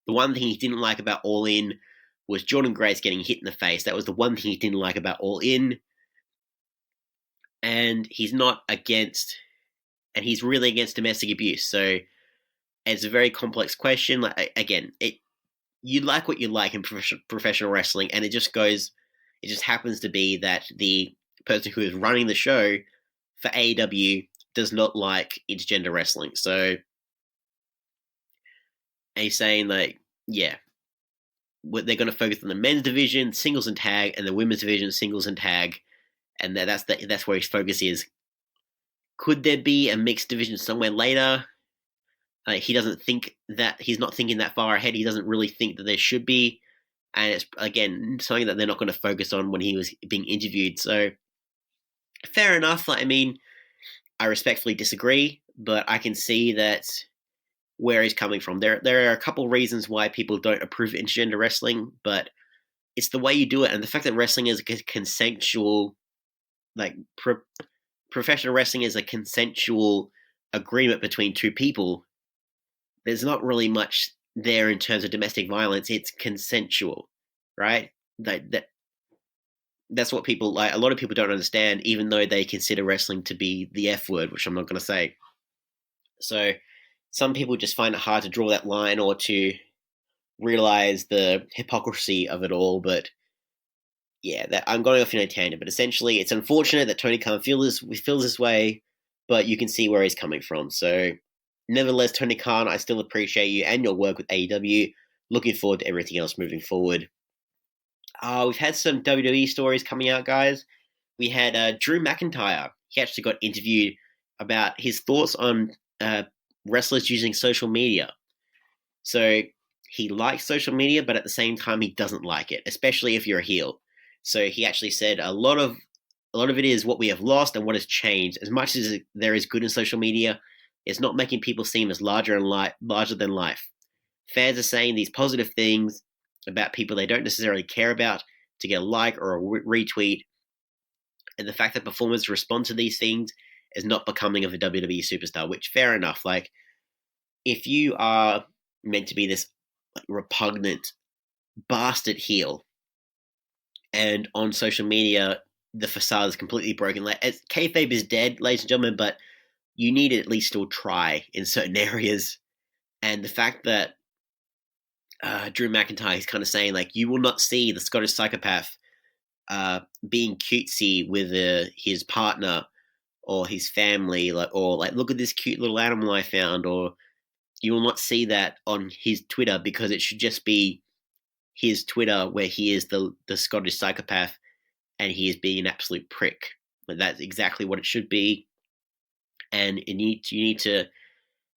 The one thing he didn't like about All In was Jordan Grace getting hit in the face. That was the one thing he didn't like about All In. And he's not against, and he's really against domestic abuse. So it's a very complex question. Like, again, you like what you like in professional wrestling, and it just happens to be that the person who is running the show for AEW does not like intergender wrestling. So he's saying like, yeah, they're going to focus on the men's division, singles and tag, and the women's division, singles and tag, and that's where his focus is. Could there be a mixed division somewhere later? He doesn't think that. He's not thinking that far ahead. He doesn't really think that there should be, and it's again something that they're not going to focus on when he was being interviewed. So fair enough. I respectfully disagree, but I can see that where he's coming from. There are a couple reasons why people don't approve of intergender wrestling, but it's the way you do it, and the fact that wrestling is a consensual, professional wrestling is a consensual agreement between two people. There's not really much there in terms of domestic violence. It's consensual, right? That's what people like. A lot of people don't understand, even though they consider wrestling to be the F word, which I'm not going to say. So some people just find it hard to draw that line or to realize the hypocrisy of it all. But yeah, I'm going off in a tangent. But essentially, it's unfortunate that Tony Khan feels this way, but you can see where he's coming from. So nevertheless, Tony Khan, I still appreciate you and your work with AEW. Looking forward to everything else moving forward. We've had some WWE stories coming out, guys. We had Drew McIntyre. He actually got interviewed about his thoughts on wrestlers using social media. So he likes social media, but at the same time, he doesn't like it, especially if you're a heel. So he actually said a lot of it is what we have lost and what has changed. As much as there is good in social media, it's not making people seem as larger than life. Fans are saying these positive things about people they don't necessarily care about to get a like or a retweet. And the fact that performers respond to these things is not becoming of a WWE superstar, which fair enough. Like, if you are meant to be this repugnant bastard heel, and on social media the facade is completely broken, kayfabe is dead, ladies and gentlemen, but you need to at least still try in certain areas. And the fact that Drew McIntyre is kind of saying, like, you will not see the Scottish psychopath being cutesy with his partner or his family, or look at this cute little animal I found, or you will not see that on his Twitter, because it should just be his Twitter where he is the Scottish psychopath and he is being an absolute prick. But that's exactly what it should be. And you need to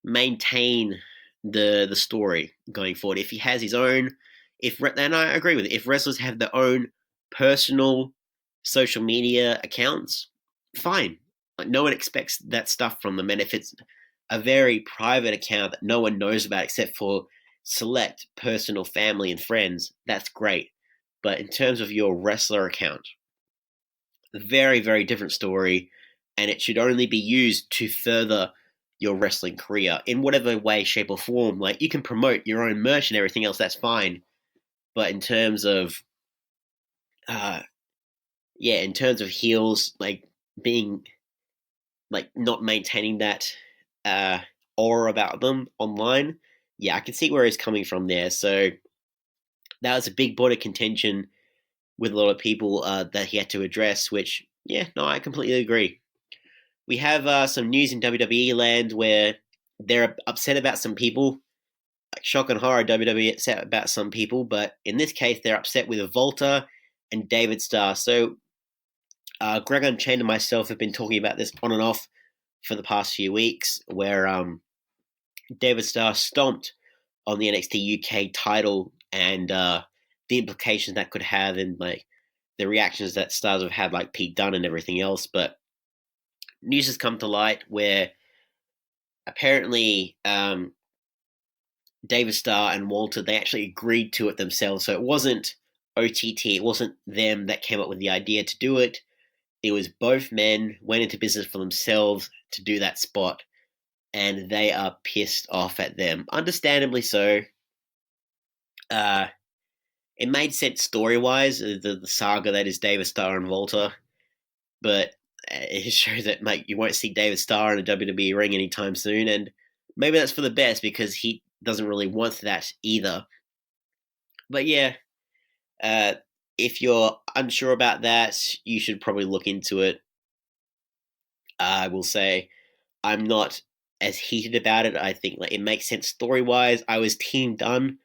maintain the story going forward. If he has his own, and I agree with it, if wrestlers have their own personal social media accounts, fine. Like, no one expects that stuff from them. And if it's a very private account that no one knows about except for select personal family and friends, that's great. But in terms of your wrestler account, a very, very different story, and it should only be used to further your wrestling career in whatever way, shape, or form. Like, you can promote your own merch and everything else, that's fine. But in terms of, in terms of heels, like, being, like, not maintaining that aura about them online, I can see where he's coming from there. So that was a big point of contention with a lot of people that he had to address, which, I completely agree. We have some news in WWE land where they're upset about some people. Like, shock and horror, WWE upset about some people, but in this case, they're upset with Volta and David Starr. So Greg Unchained and myself have been talking about this on and off for the past few weeks, where David Starr stomped on the NXT UK title, and the implications that could have, and like the reactions that stars have had, like Pete Dunne and everything else. But news has come to light where apparently David Starr and Walter, they actually agreed to it themselves. So it wasn't OTT, it wasn't them that came up with the idea to do it. It was both men went into business for themselves to do that spot, and they are pissed off at them. Understandably so. It made sense story-wise, the saga that is David Starr and Walter, but it shows that, mate, you won't see David Starr in a WWE ring anytime soon, and maybe that's for the best because he doesn't really want that either. But if you're unsure about that, you should probably look into it. I will say I'm not as heated about it. I think it makes sense story-wise. I was team Dunne,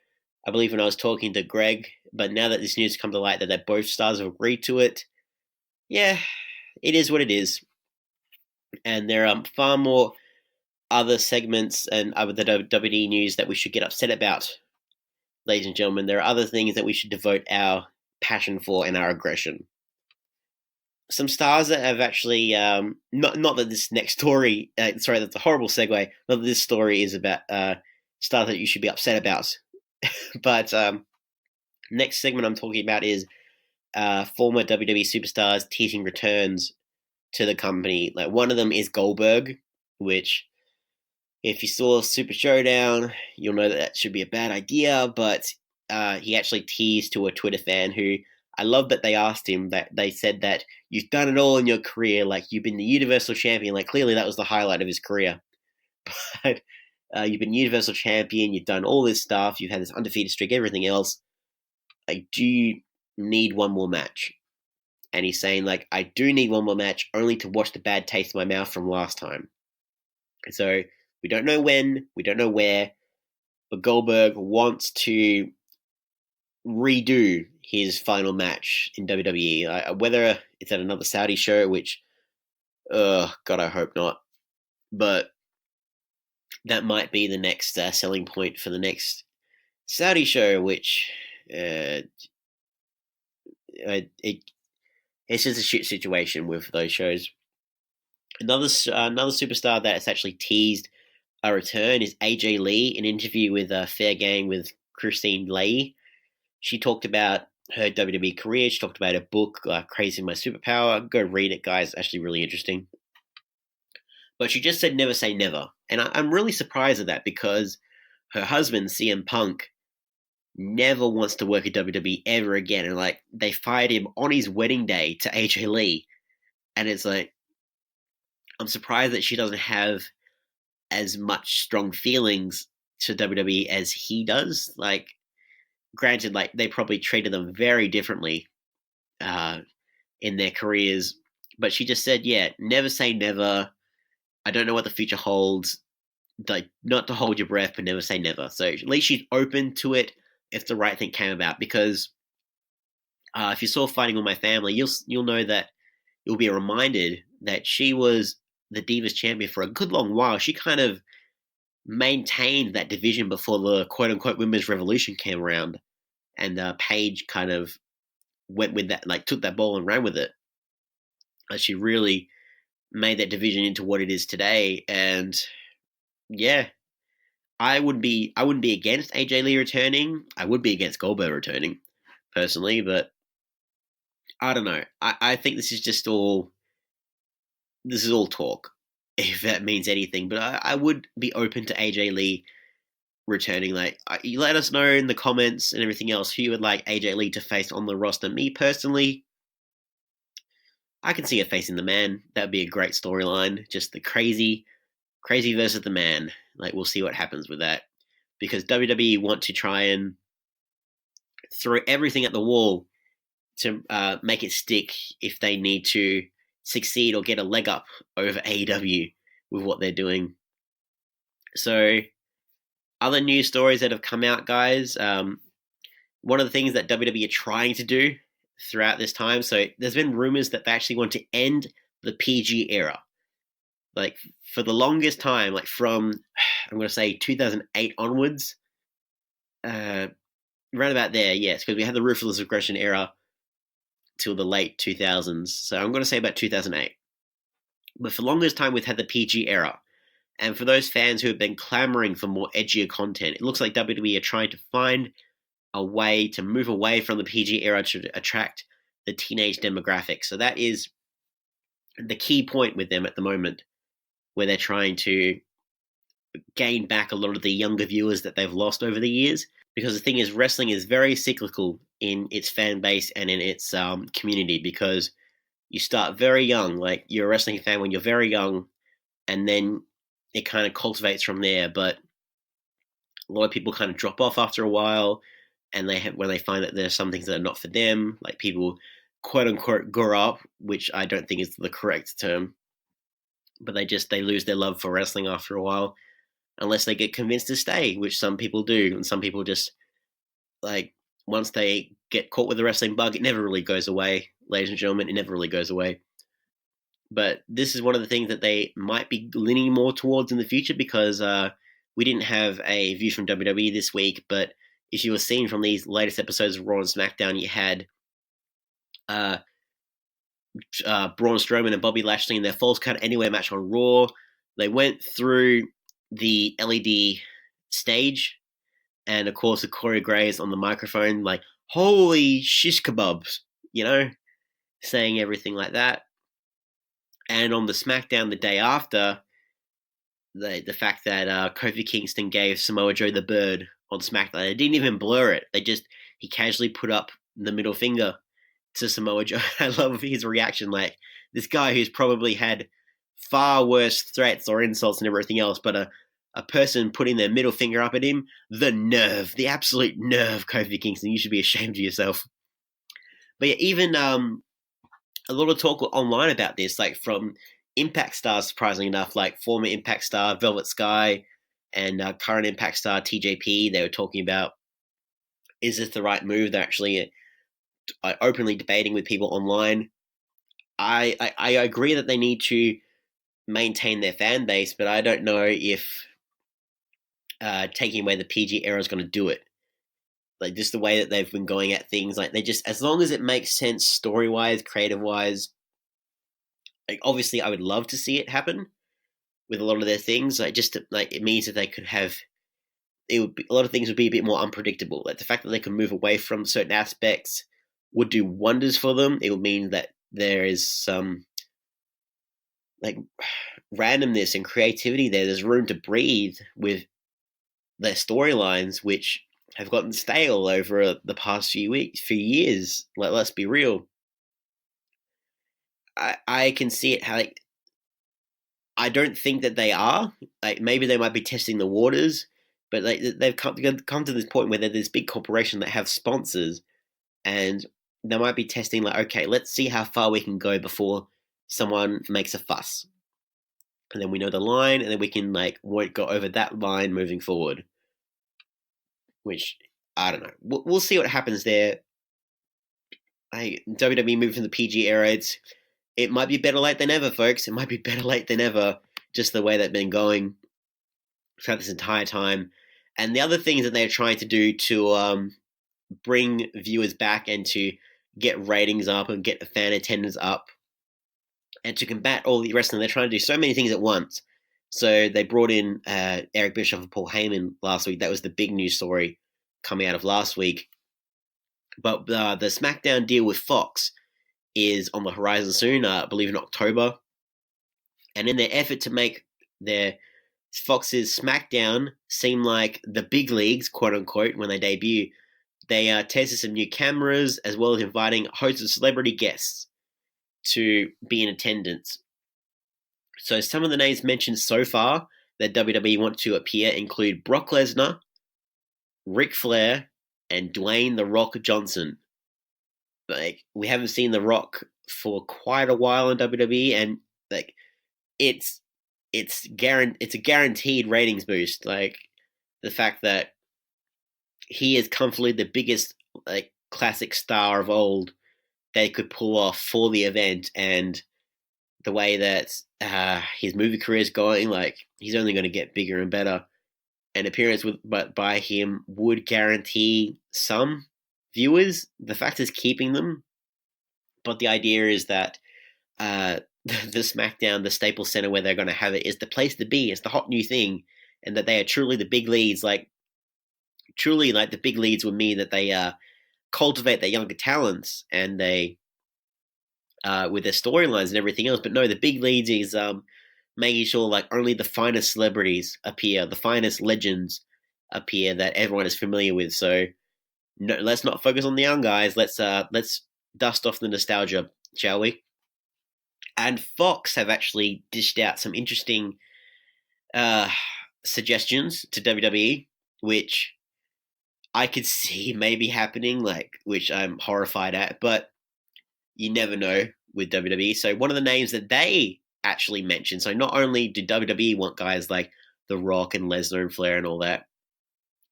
I believe, when I was talking to Greg, but now that this news has come to light that both stars have agreed to it, it is what it is. And there are far more other segments and other WWE news that we should get upset about, ladies and gentlemen. There are other things that we should devote our passion for and our aggression. Some stars that have actually, not that this next story, that's a horrible segue, not that this story is about stars that you should be upset about. But next segment I'm talking about is former WWE superstars teasing returns to the company. Like, one of them is Goldberg, which, if you saw Super Showdown, you'll know that should be a bad idea, but he actually teased to a Twitter fan who, I love that they asked him, that they said that you've done it all in your career, like you've been the Universal Champion, like clearly that was the highlight of his career. But you've been Universal Champion, you've done all this stuff, you've had this undefeated streak, everything else. Like, do you need one more match? And he's saying, like, I do need one more match, only to wash the bad taste in my mouth from last time. So we don't know when, we don't know where, but Goldberg wants to redo his final match in WWE. Whether it's at another Saudi show, which, God, I hope not. But that might be the next selling point for the next Saudi show, which it's just a shit situation with those shows. Another superstar that's actually teased a return is AJ Lee. In an interview with Fair Game with Christine Leahy, she talked about her WWE career. She talked about her book, Crazy My Superpower. Go read it, guys. It's actually really interesting. But she just said never say never. And I'm really surprised at that, because her husband, CM Punk, never wants to work at WWE ever again. And like, they fired him on his wedding day to AJ Lee. And it's like, I'm surprised that she doesn't have as much strong feelings to WWE as he does. Like, granted, like they probably treated them very differently in their careers, but she just said, "Yeah, never say never. I don't know what the future holds. Like, not to hold your breath, but never say never." So at least she's open to it if the right thing came about. Because if you saw Fighting With My Family, you'll know that you'll be reminded that she was the Divas champion for a good long while. She kind of maintained that division before the quote unquote women's revolution came around, and Paige kind of went with that, like took that ball and ran with it. She really made that division into what it is today, and yeah, I wouldn't be against AJ Lee returning. I would be against Goldberg returning, personally, but I don't know. I think this is all talk, if that means anything. But I would be open to AJ Lee returning. Like, you let us know in the comments and everything else who you would like AJ Lee to face on the roster. Me personally, I can see her facing the Man. That would be a great storyline. Just the crazy versus the Man. Like, we'll see what happens with that, because WWE want to try and throw everything at the wall to make it stick if they need to succeed or get a leg up over AEW with what they're doing. So, other news stories that have come out, guys. One of the things that WWE are trying to do throughout this time, so there's been rumors that they actually want to end the PG era. Like, for the longest time, like from, I'm going to say 2008 onwards, around about there, yes, because we had the Ruthless Aggression era till the late 2000s. So I'm going to say about 2008. But for the longest time, we've had the PG era. And for those fans who have been clamoring for more edgier content, it looks like WWE are trying to find a way to move away from the PG era to attract the teenage demographic. So that is the key point with them at the moment, where they're trying to gain back a lot of the younger viewers that they've lost over the years. Because the thing is, wrestling is very cyclical in its fan base and in its community, because you start very young. Like, you're a wrestling fan when you're very young, and then it kind of cultivates from there. But a lot of people kind of drop off after a while, and when they find that there's some things that are not for them, like people quote unquote grow up, which I don't think is the correct term, but they lose their love for wrestling after a while, unless they get convinced to stay, which some people do, and some people just, like, once they get caught with the wrestling bug, it never really goes away, ladies and gentlemen. It never really goes away. But this is one of the things that they might be leaning more towards in the future, because we didn't have a view from WWE this week, but if you were seeing from these latest episodes of Raw and SmackDown, you had Braun Strowman and Bobby Lashley in their Falls Count Anywhere match on Raw. They went through the LED stage, and of course, the Corey Graves on the microphone, like, holy shish kebabs, saying everything like that. And on the SmackDown the day after, the fact that Kofi Kingston gave Samoa Joe the bird on SmackDown, they didn't even blur it. He casually put up the middle finger to Samoa Joe. I love his reaction. Like, this guy who's probably had far worse threats or insults and everything else, but a person putting their middle finger up at him, the nerve, the absolute nerve, Kofi Kingston. You should be ashamed of yourself. But yeah, even a lot of talk online about this, like from Impact stars, surprisingly enough, like former Impact star Velvet Sky and current Impact star TJP. They were talking about, is this the right move? They're actually openly debating with people online. I agree that they need to maintain their fan base, but I don't know if taking away the PG era is going to do it. Like, just the way that they've been going at things, like, they just, as long as it makes sense story-wise, creative-wise, like, obviously I would love to see it happen with a lot of their things. Like, just like, it means that they could have, a lot of things would be a bit more unpredictable. Like, the fact that they can move away from certain aspects would do wonders for them. It would mean that there is some, like, randomness and creativity there. There's room to breathe with their storylines, which have gotten stale over the past few years. Like, let's be real. I can see it how, like, I don't think that they are. Like maybe they might be testing the waters, but like they've come to this point where they're this big corporation that have sponsors, and they might be testing like, okay, let's see how far we can go before someone makes a fuss, and then we know the line, and then we can like won't go over that line moving forward. Which I don't know. We'll see what happens there. WWE moved from the PG era. It might be better late than ever, folks. It might be better late than ever, just the way they've been going throughout this entire time. And the other things that they're trying to do to bring viewers back and to get ratings up and get the fan attendance up and to combat all the wrestling, they're trying to do so many things at once. So they brought in Eric Bischoff and Paul Heyman last week. That was the big news story coming out of last week. But the SmackDown deal with Fox is on the horizon soon, I believe in October. And in their effort to make their Fox's SmackDown seem like the big leagues, quote unquote, when they debut, they tested some new cameras as well as inviting hosts of celebrity guests to be in attendance. So some of the names mentioned so far that WWE want to appear include Brock Lesnar, Ric Flair, and Dwayne "The Rock" Johnson. Like we haven't seen The Rock for quite a while in WWE, and like it's a guaranteed ratings boost. Like the fact that he is comfortably the biggest like classic star of old they could pull off for the event, and the way that his movie career is going, like he's only going to get bigger and better. An appearance by him would guarantee some viewers. The fact is keeping them, but the idea is that the SmackDown, the Staples Center where they're going to have it, is the place to be. It's the hot new thing, and that they are truly the big leads. Like truly, like the big leads would mean that they cultivate their younger talents and they with their storylines and everything else. But no, the big leads is making sure like only the finest celebrities appear, the finest legends appear that everyone is familiar with. So no, let's not focus on the young guys. Let's dust off the nostalgia, shall we? And Fox have actually dished out some interesting suggestions to WWE, which I could see maybe happening, like which I'm horrified at, but you never know with WWE. So one of the names that they actually mentioned, so not only do WWE want guys like The Rock and Lesnar and Flair and all that,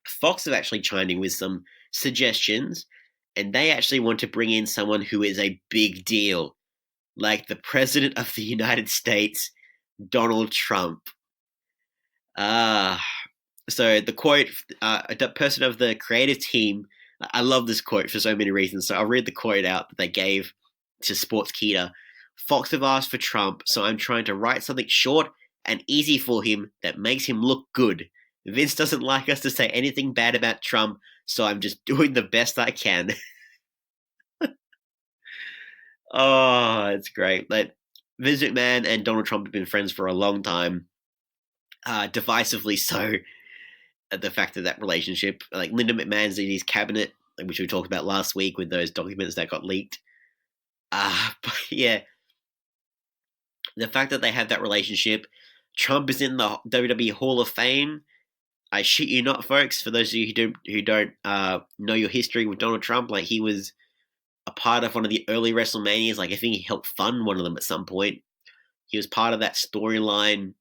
Fox have actually chimed in with some suggestions, and they actually want to bring in someone who is a big deal, like the President of the United States, Donald Trump. So the quote, a person of the creative team, I love this quote for so many reasons, so I'll read the quote out that they gave to Sportskeeda. Fox have asked for Trump, so I'm trying to write something short and easy for him that makes him look good. Vince doesn't like us to say anything bad about Trump, so I'm just doing the best I can. Oh, it's great. Like, Vince McMahon and Donald Trump have been friends for a long time. Divisively so. The fact of that relationship. Like, Linda McMahon's in his cabinet, which we talked about last week with those documents that got leaked. But yeah, the fact that they have that relationship, Trump is in the WWE Hall of Fame. I shit you not, folks. For those of you who don't know your history with Donald Trump, like he was a part of one of the early WrestleManias. Like I think he helped fund one of them at some point. He was part of that storyline,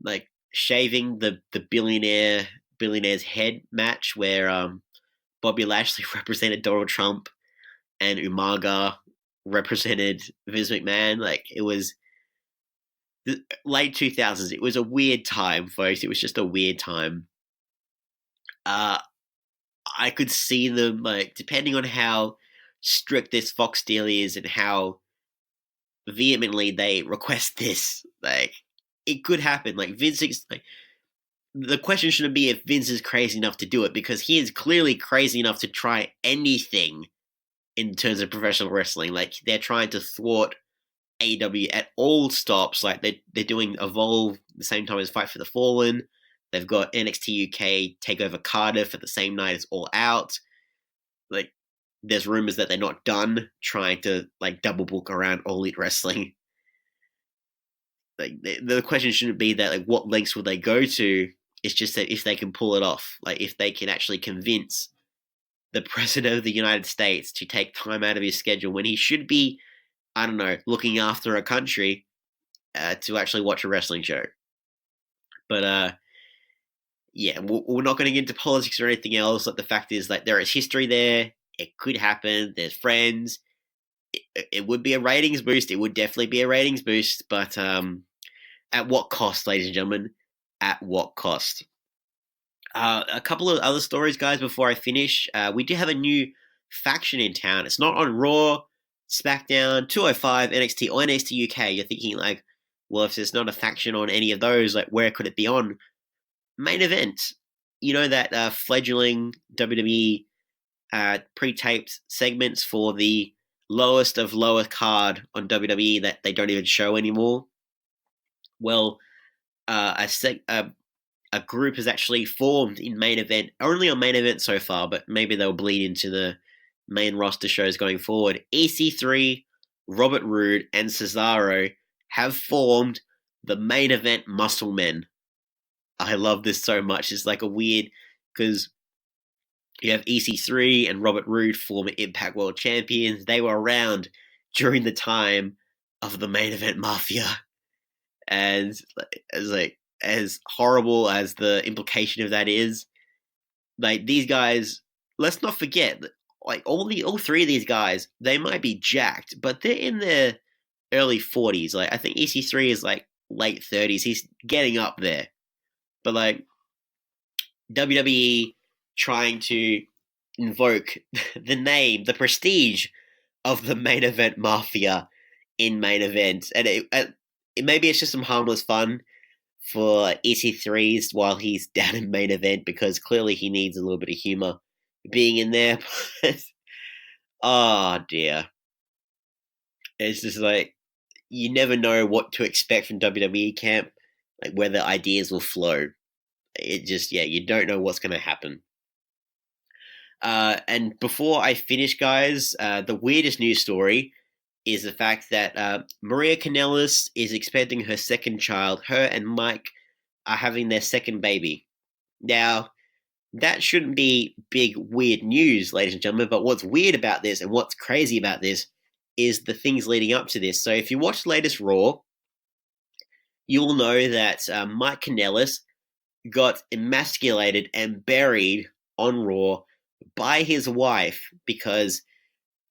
like shaving the billionaire's head match where Bobby Lashley represented Donald Trump and Umaga represented Vince McMahon. Like it was the late 2000s. It was a weird time, folks. It was just a weird time. I could see them, like, depending on how strict this Fox deal is and how vehemently they request this, like, it could happen. Like, Vince, like, the question shouldn't be if Vince is crazy enough to do it, because he is clearly crazy enough to try anything in terms of professional wrestling. Like, they're trying to thwart AEW at all stops. Like, they're doing Evolve at the same time as Fight for the Fallen. They've got NXT UK take over Cardiff at the same night as All Out. Like, there's rumors that they're not done trying to, like, double book around All Elite Wrestling. like the question shouldn't be that like what lengths will they go to. It's just that if they can pull it off, like if they can actually convince the president of the United States to take time out of his schedule when he should be, I don't know, looking after a country to actually watch a wrestling show. But yeah, we're not going to get into politics or anything else. Like the fact is, like there is history there. It could happen. There's friends. It would be a ratings boost. It would definitely be a ratings boost. But at what cost, ladies and gentlemen? At what cost? A couple of other stories, guys, before I finish. We do have a new faction in town. It's not on Raw, SmackDown, 205, NXT, or NXT UK. You're thinking, like, well, if there's not a faction on any of those, like, where could it be on? Main Event. You know that fledgling WWE pre-taped segments for the lowest of lower card on WWE that they don't even show anymore? Well, a group has actually formed in Main Event, only on Main Event so far, but maybe they'll bleed into the main roster shows going forward. EC3, Robert Roode, and Cesaro have formed the Main Event Muscle Men. I love this so much. It's like a weird, because you have EC3 and Robert Roode, former Impact World Champions. They were around during the time of the Main Event Mafia. And as horrible as the implication of that is, like these guys, let's not forget, like all three of these guys, they might be jacked, but they're in their early 40s. Like I think EC3 is like late 30s. He's getting up there. But like WWE trying to invoke the name, the prestige of the Main Event Mafia in Main Event, and maybe it's just some harmless fun for EC3's while he's down in Main Event, because clearly he needs a little bit of humor being in there. Oh dear, it's just like you never know what to expect from WWE camp, like where the ideas will flow. It just, yeah, you don't know what's going to happen. And before I finish, guys, the weirdest news story is the fact that Maria Kanellis is expecting her second child. Her and Mike are having their second baby. Now, that shouldn't be big, weird news, ladies and gentlemen, but what's weird about this and what's crazy about this is the things leading up to this. So if you watch the latest Raw, you'll know that Mike Kanellis got emasculated and buried on Raw by his wife, because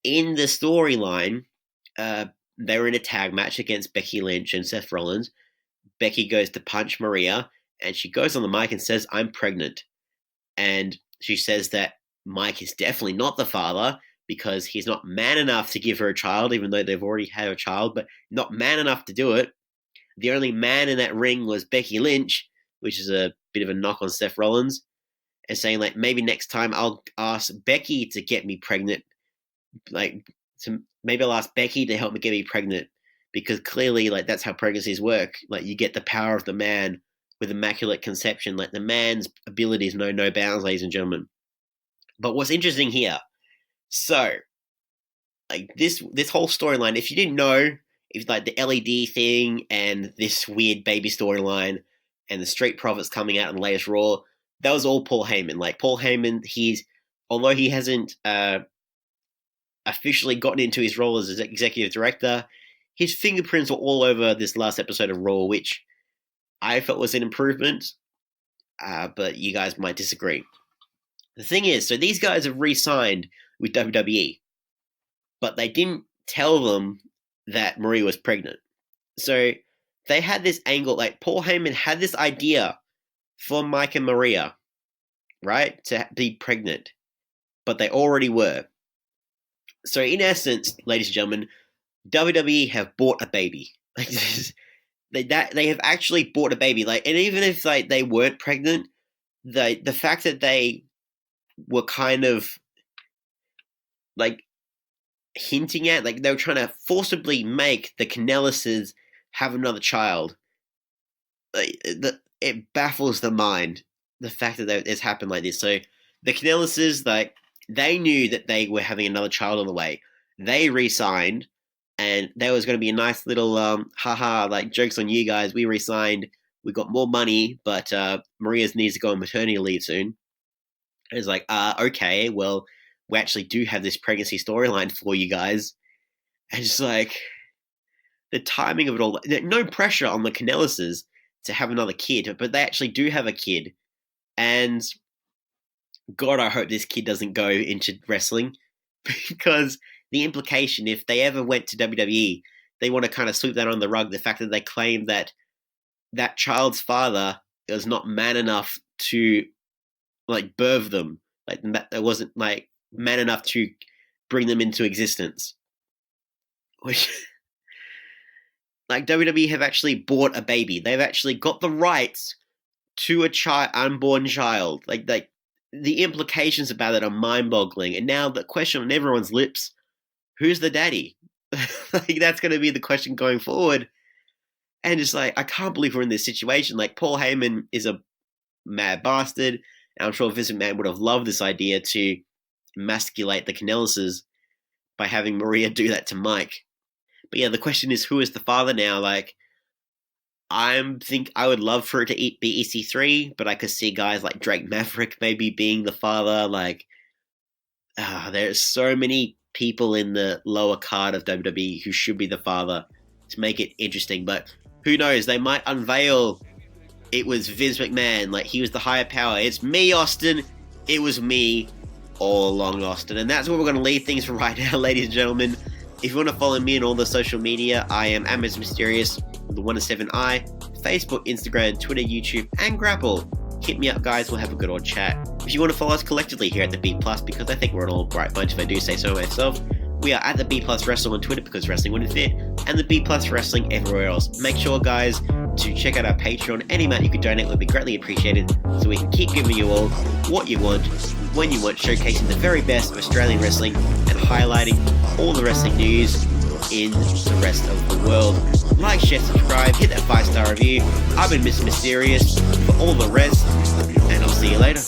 in the storyline, they were in a tag match against Becky Lynch and Seth Rollins. Becky goes to punch Maria, and she goes on the mic and says, "I'm pregnant." And she says that Mike is definitely not the father, because he's not man enough to give her a child, even though they've already had a child, but not man enough to do it. The only man in that ring was Becky Lynch, which is a bit of a knock on Seth Rollins, and saying, like, maybe next time I'll ask Becky to get me pregnant. Maybe I'll ask Becky to help me get me pregnant, because clearly, like, that's how pregnancies work. Like, you get the power of the man with immaculate conception. Like, the man's abilities know no bounds, ladies and gentlemen. But what's interesting here, so, like, this whole storyline, if you didn't know, if like the LED thing and this weird baby storyline and the Street Profits coming out in the latest Raw, that was all Paul Heyman. Like, Paul Heyman, although he hasn't officially gotten into his role as executive director, his fingerprints were all over this last episode of Raw, which I felt was an improvement, but you guys might disagree. The thing is, so these guys have re-signed with WWE, but they didn't tell them that Maria was pregnant. So they had this angle, like Paul Heyman had this idea for Mike and Maria, right, to be pregnant, but they already were. So in essence, ladies and gentlemen, WWE have bought a baby. Like, they have actually bought a baby. Like, and even if like they weren't pregnant, the fact that they were kind of like hinting at, like, they were trying to forcibly make the Kanellises have another child. It baffles the mind, the fact that it's happened like this. So the Kanellises, like, they knew that they were having another child on the way. They re-signed, and there was going to be a nice little haha, like, jokes on you guys. We resigned. We got more money, but Maria's needs to go on maternity leave soon. And it's like, okay, well, we actually do have this pregnancy storyline for you guys. And just like, the timing of it all, no pressure on the Kanellises to have another kid, but they actually do have a kid. And God, I hope this kid doesn't go into wrestling, because the implication, if they ever went to WWE, they want to kind of sweep that on the rug. The fact that they claim that that child's father was not man enough to, like, birth them, like, that wasn't, like, man enough to bring them into existence. Which, like, WWE have actually bought a baby. They've actually got the rights to a unborn child. Like the implications about it are mind-boggling. And now the question on everyone's lips: who's the daddy? Like, that's going to be the question going forward. And just like, I can't believe we're in this situation. Like, Paul Heyman is a mad bastard. And I'm sure Vince McMahon would have loved this idea to emasculate the Kanellises by having Maria do that to Mike. But yeah, the question is, who is the father now? Like, I would love for it to be EC3, but I could see guys like Drake Maverick maybe being the father. Like, there's so many people in the lower card of WWE who should be the father to make it interesting. But who knows? They might unveil it was Vince McMahon. Like, he was the higher power. It's me, Austin. It was me all along, Austin. And that's where we're going to leave things for right now, ladies and gentlemen. If you want to follow me on all the social media, I am Mr Myster1ous with the 1 to 7I, Facebook, Instagram, Twitter, YouTube, and Grapple. Hit me up, guys. We'll have a good old chat. If you want to follow us collectively here at the B+, because I think we're an all right bunch if I do say so myself, we are at the B+ Wrestle on Twitter because wrestling wouldn't fit, and the B+ Wrestling everywhere else. Make sure, guys, to check out our Patreon. Any amount you could donate would be greatly appreciated, so we can keep giving you all what you want, when you want, showcasing the very best of Australian wrestling and highlighting all the wrestling news in the rest of the world. Like, share, subscribe, hit that 5-star review. I've been Mr Myster1ous for all the rest, and I'll see you later.